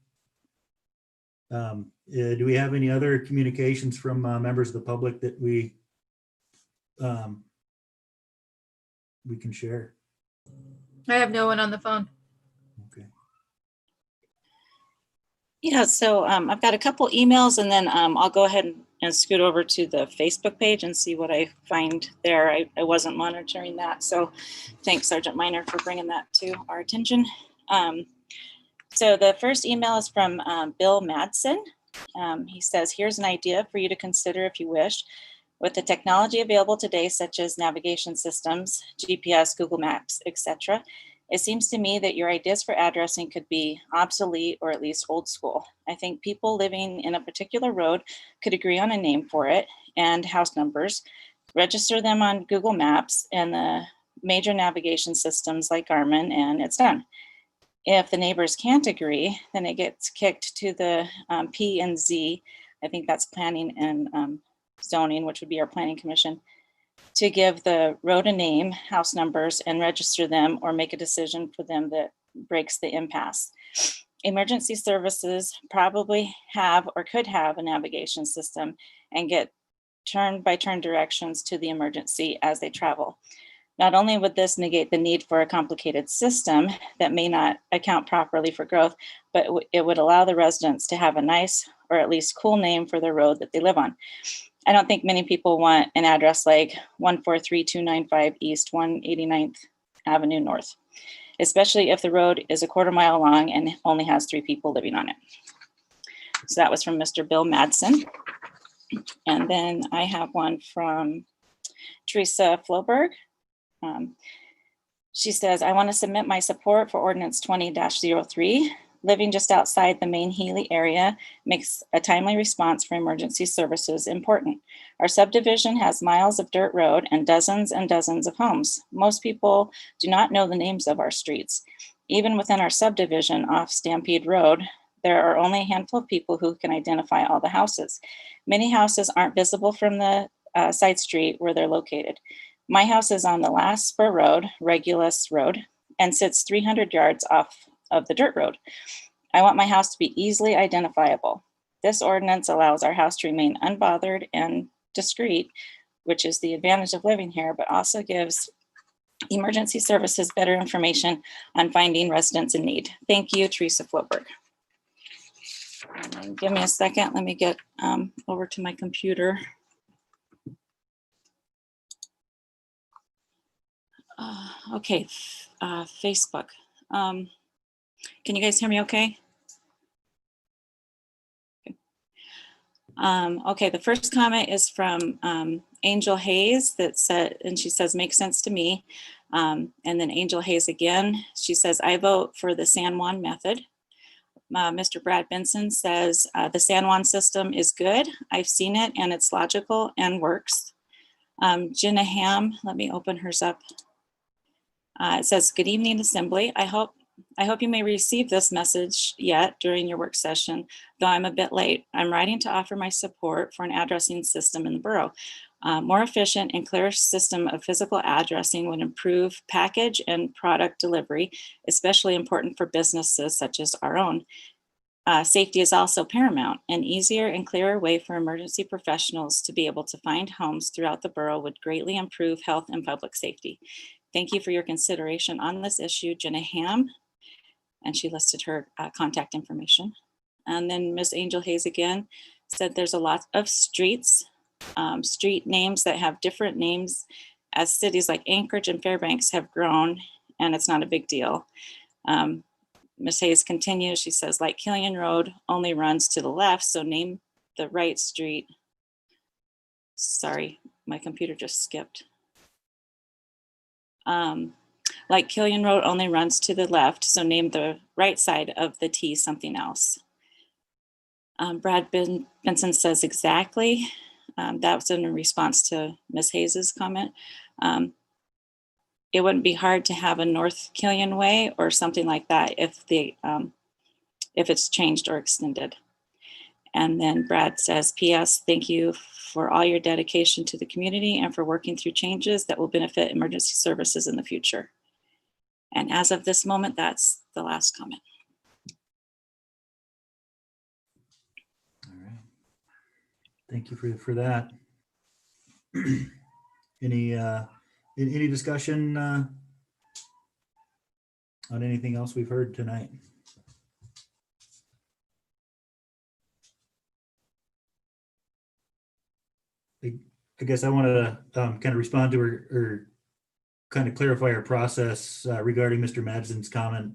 Do we have any other communications from members of the public that we can share? I have no one on the phone. Okay. Yeah, so I've got a couple emails, and then I'll go ahead and scoot over to the Facebook page and see what I find there. I wasn't monitoring that, so thanks, Sergeant Minor, for bringing that to our attention. So the first email is from Bill Madsen. He says, here's an idea for you to consider if you wish. With the technology available today, such as navigation systems, GPS, Google Maps, etc., it seems to me that your ideas for addressing could be obsolete or at least old school. I think people living in a particular road could agree on a name for it and house numbers, register them on Google Maps and the major navigation systems like Garmin, and it's done. If the neighbors can't agree, then it gets kicked to the P&Z, I think that's planning and zoning, which would be our planning commission, to give the road a name, house numbers, and register them or make a decision for them that breaks the impasse. Emergency services probably have or could have a navigation system and get turn-by-turn directions to the emergency as they travel. Not only would this negate the need for a complicated system that may not account properly for growth, but it would allow the residents to have a nice or at least cool name for the road that they live on. I don't think many people want an address like 143295 East 189th Avenue North, especially if the road is a quarter mile long and only has 3 people living on it. So that was from Mr. Bill Madsen. And then I have one from Teresa Floberg. She says, I want to submit my support for ordinance 20-03. Living just outside the main Healy area makes a timely response for emergency services important. Our subdivision has miles of dirt road and dozens of homes. Most people do not know the names of our streets. Even within our subdivision off Stampede Road, there are only a handful of people who can identify all the houses. Many houses aren't visible from the side street where they're located. My house is on the last spur road, Regulus Road, and sits 300 yards off of the dirt road. I want my house to be easily identifiable. This ordinance allows our house to remain unbothered and discreet, which is the advantage of living here, but also gives emergency services better information on finding residents in need. Thank you, Teresa Floberg. Give me a second. Let me get over to my computer. Okay, Facebook. Can you guys hear me okay? Okay, the first comment is from Angel Hayes that said, and she says, makes sense to me. And then Angel Hayes again, she says, I vote for the San Juan method. Mr. Brad Benson says, the San Juan system is good. I've seen it and it's logical and works. Jenna Ham, let me open hers up. It says, good evening, Assembly. I hope you may receive this message yet during your work session, though I'm a bit late. I'm writing to offer my support for an addressing system in the borough. More efficient and clear system of physical addressing would improve package and product delivery, especially important for businesses such as our own. Safety is also paramount. An easier and clearer way for emergency professionals to be able to find homes throughout the borough would greatly improve health and public safety. Thank you for your consideration on this issue, Jenna Ham. And she listed her contact information. And then Ms. Angel Hayes again said there's a lot of streets, street names that have different names as cities like Anchorage and Fairbanks have grown, and it's not a big deal. Ms. Hayes continues, she says, like Killian Road only runs to the left, so name the right street. Sorry, my computer just skipped. Like Killian Road only runs to the left, so name the right side of the T something else. Brad Benson says exactly. That was in response to Ms. Hayes's comment. It wouldn't be hard to have a North Killian Way or something like that if it's changed or extended. And then Brad says, P.S. Thank you for all your dedication to the community and for working through changes that will benefit emergency services in the future. And as of this moment, that's the last comment. All right. Thank you for that. Any discussion on anything else we've heard tonight? I guess I want to kind of respond to or kind of clarify our process regarding Mr. Madsen's comment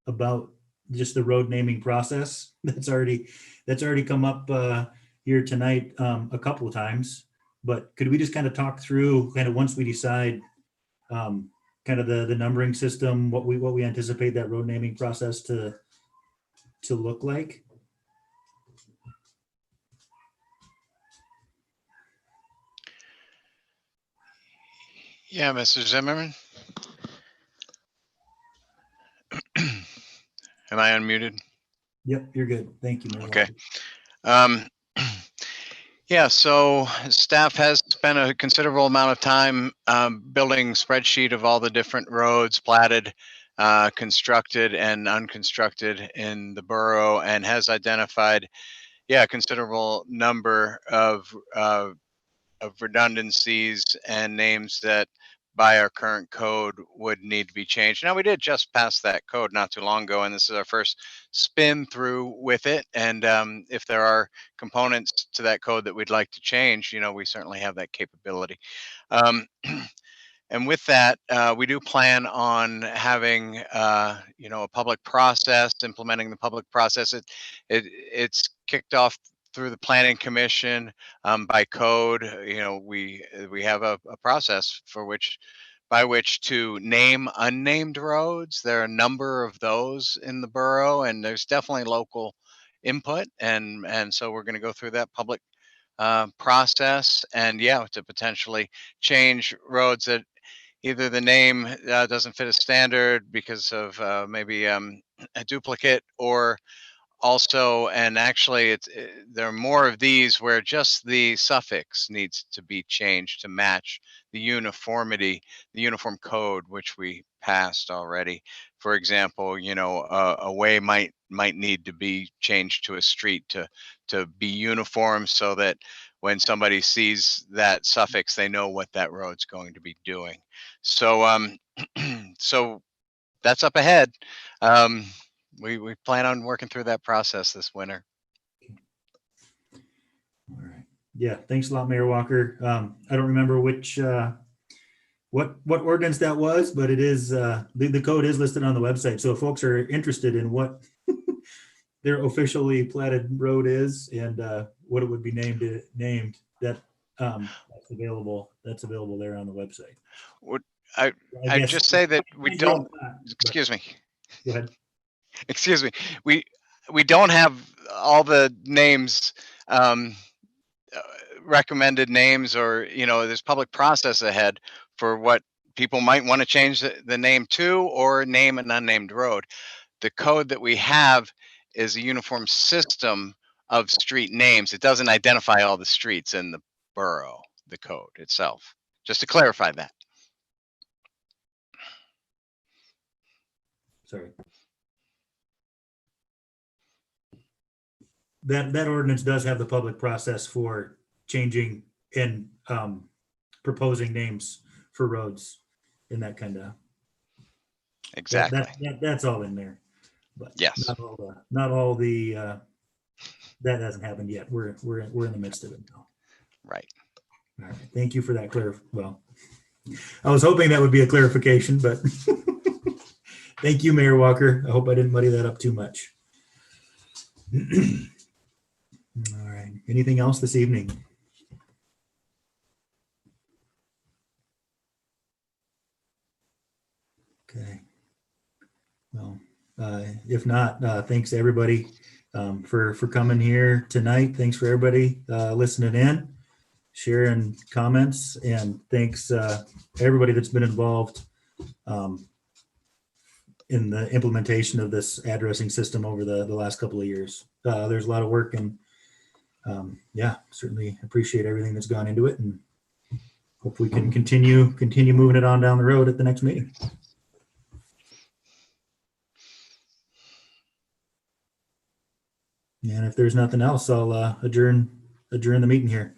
about just the road naming process that's already come up here tonight a couple of times. But could we just kind of talk through kind of once we decide kind of the numbering system, what we anticipate that road naming process to look like? Yeah, Mr. Zimmerman. Am I unmuted? Yep, you're good. Thank you, Mayor. Okay. Yeah, so staff has spent a considerable amount of time building a spreadsheet of all the different roads platted constructed and unconstructed in the borough, and has identified, a considerable number of redundancies and names that by our current code would need to be changed. Now, we did just pass that code not too long ago, and this is our first spin through with it. And if there are components to that code that we'd like to change, we certainly have that capability. And with that, we do plan on having, a public process, implementing the public process. It's kicked off through the Planning Commission by code. We have a process by which to name unnamed roads. There are a number of those in the borough, and there's definitely local input, and so we're going to go through that public process, and to potentially change roads that either the name doesn't fit a standard because of maybe a duplicate, or also, and actually there are more of these where just the suffix needs to be changed to match the uniform code which we passed already. For example, a way might need to be changed to a street to be uniform, so that when somebody sees that suffix, they know what that road's going to be doing. So so that's up ahead. We plan on working through that process this winter. All right. Yeah. Thanks a lot, Mayor Walker. I don't remember which, what ordinance that was, but it is, the code is listed on the website. So if folks are interested in what their officially platted road is and what it would be named, that's available. That's available there on the website. I'd just say that we don't, excuse me. Go ahead. Excuse me. We don't have all the names, recommended names, or there's public process ahead for what people might want to change the name to, or name an unnamed road. The code that we have is a uniform system of street names. It doesn't identify all the streets in the borough, the code itself. Just to clarify that. Sorry. That ordinance does have the public process for changing and proposing names for roads and that kind of. Exactly. That's all in there. But yes, not all the that hasn't happened yet. We're in the midst of it now. Right. All right. Thank you for that well, I was hoping that would be a clarification, but thank you, Mayor Walker. I hope I didn't muddy that up too much. All right. Anything else this evening? Okay. Well, if not, thanks to everybody for coming here tonight. Thanks for everybody listening in, sharing comments, and thanks everybody that's been involved in the implementation of this addressing system over the last couple of years. There's a lot of work, and certainly appreciate everything that's gone into it, and hope we can continue moving it on down the road at the next meeting. And if there's nothing else, I'll adjourn the meeting here.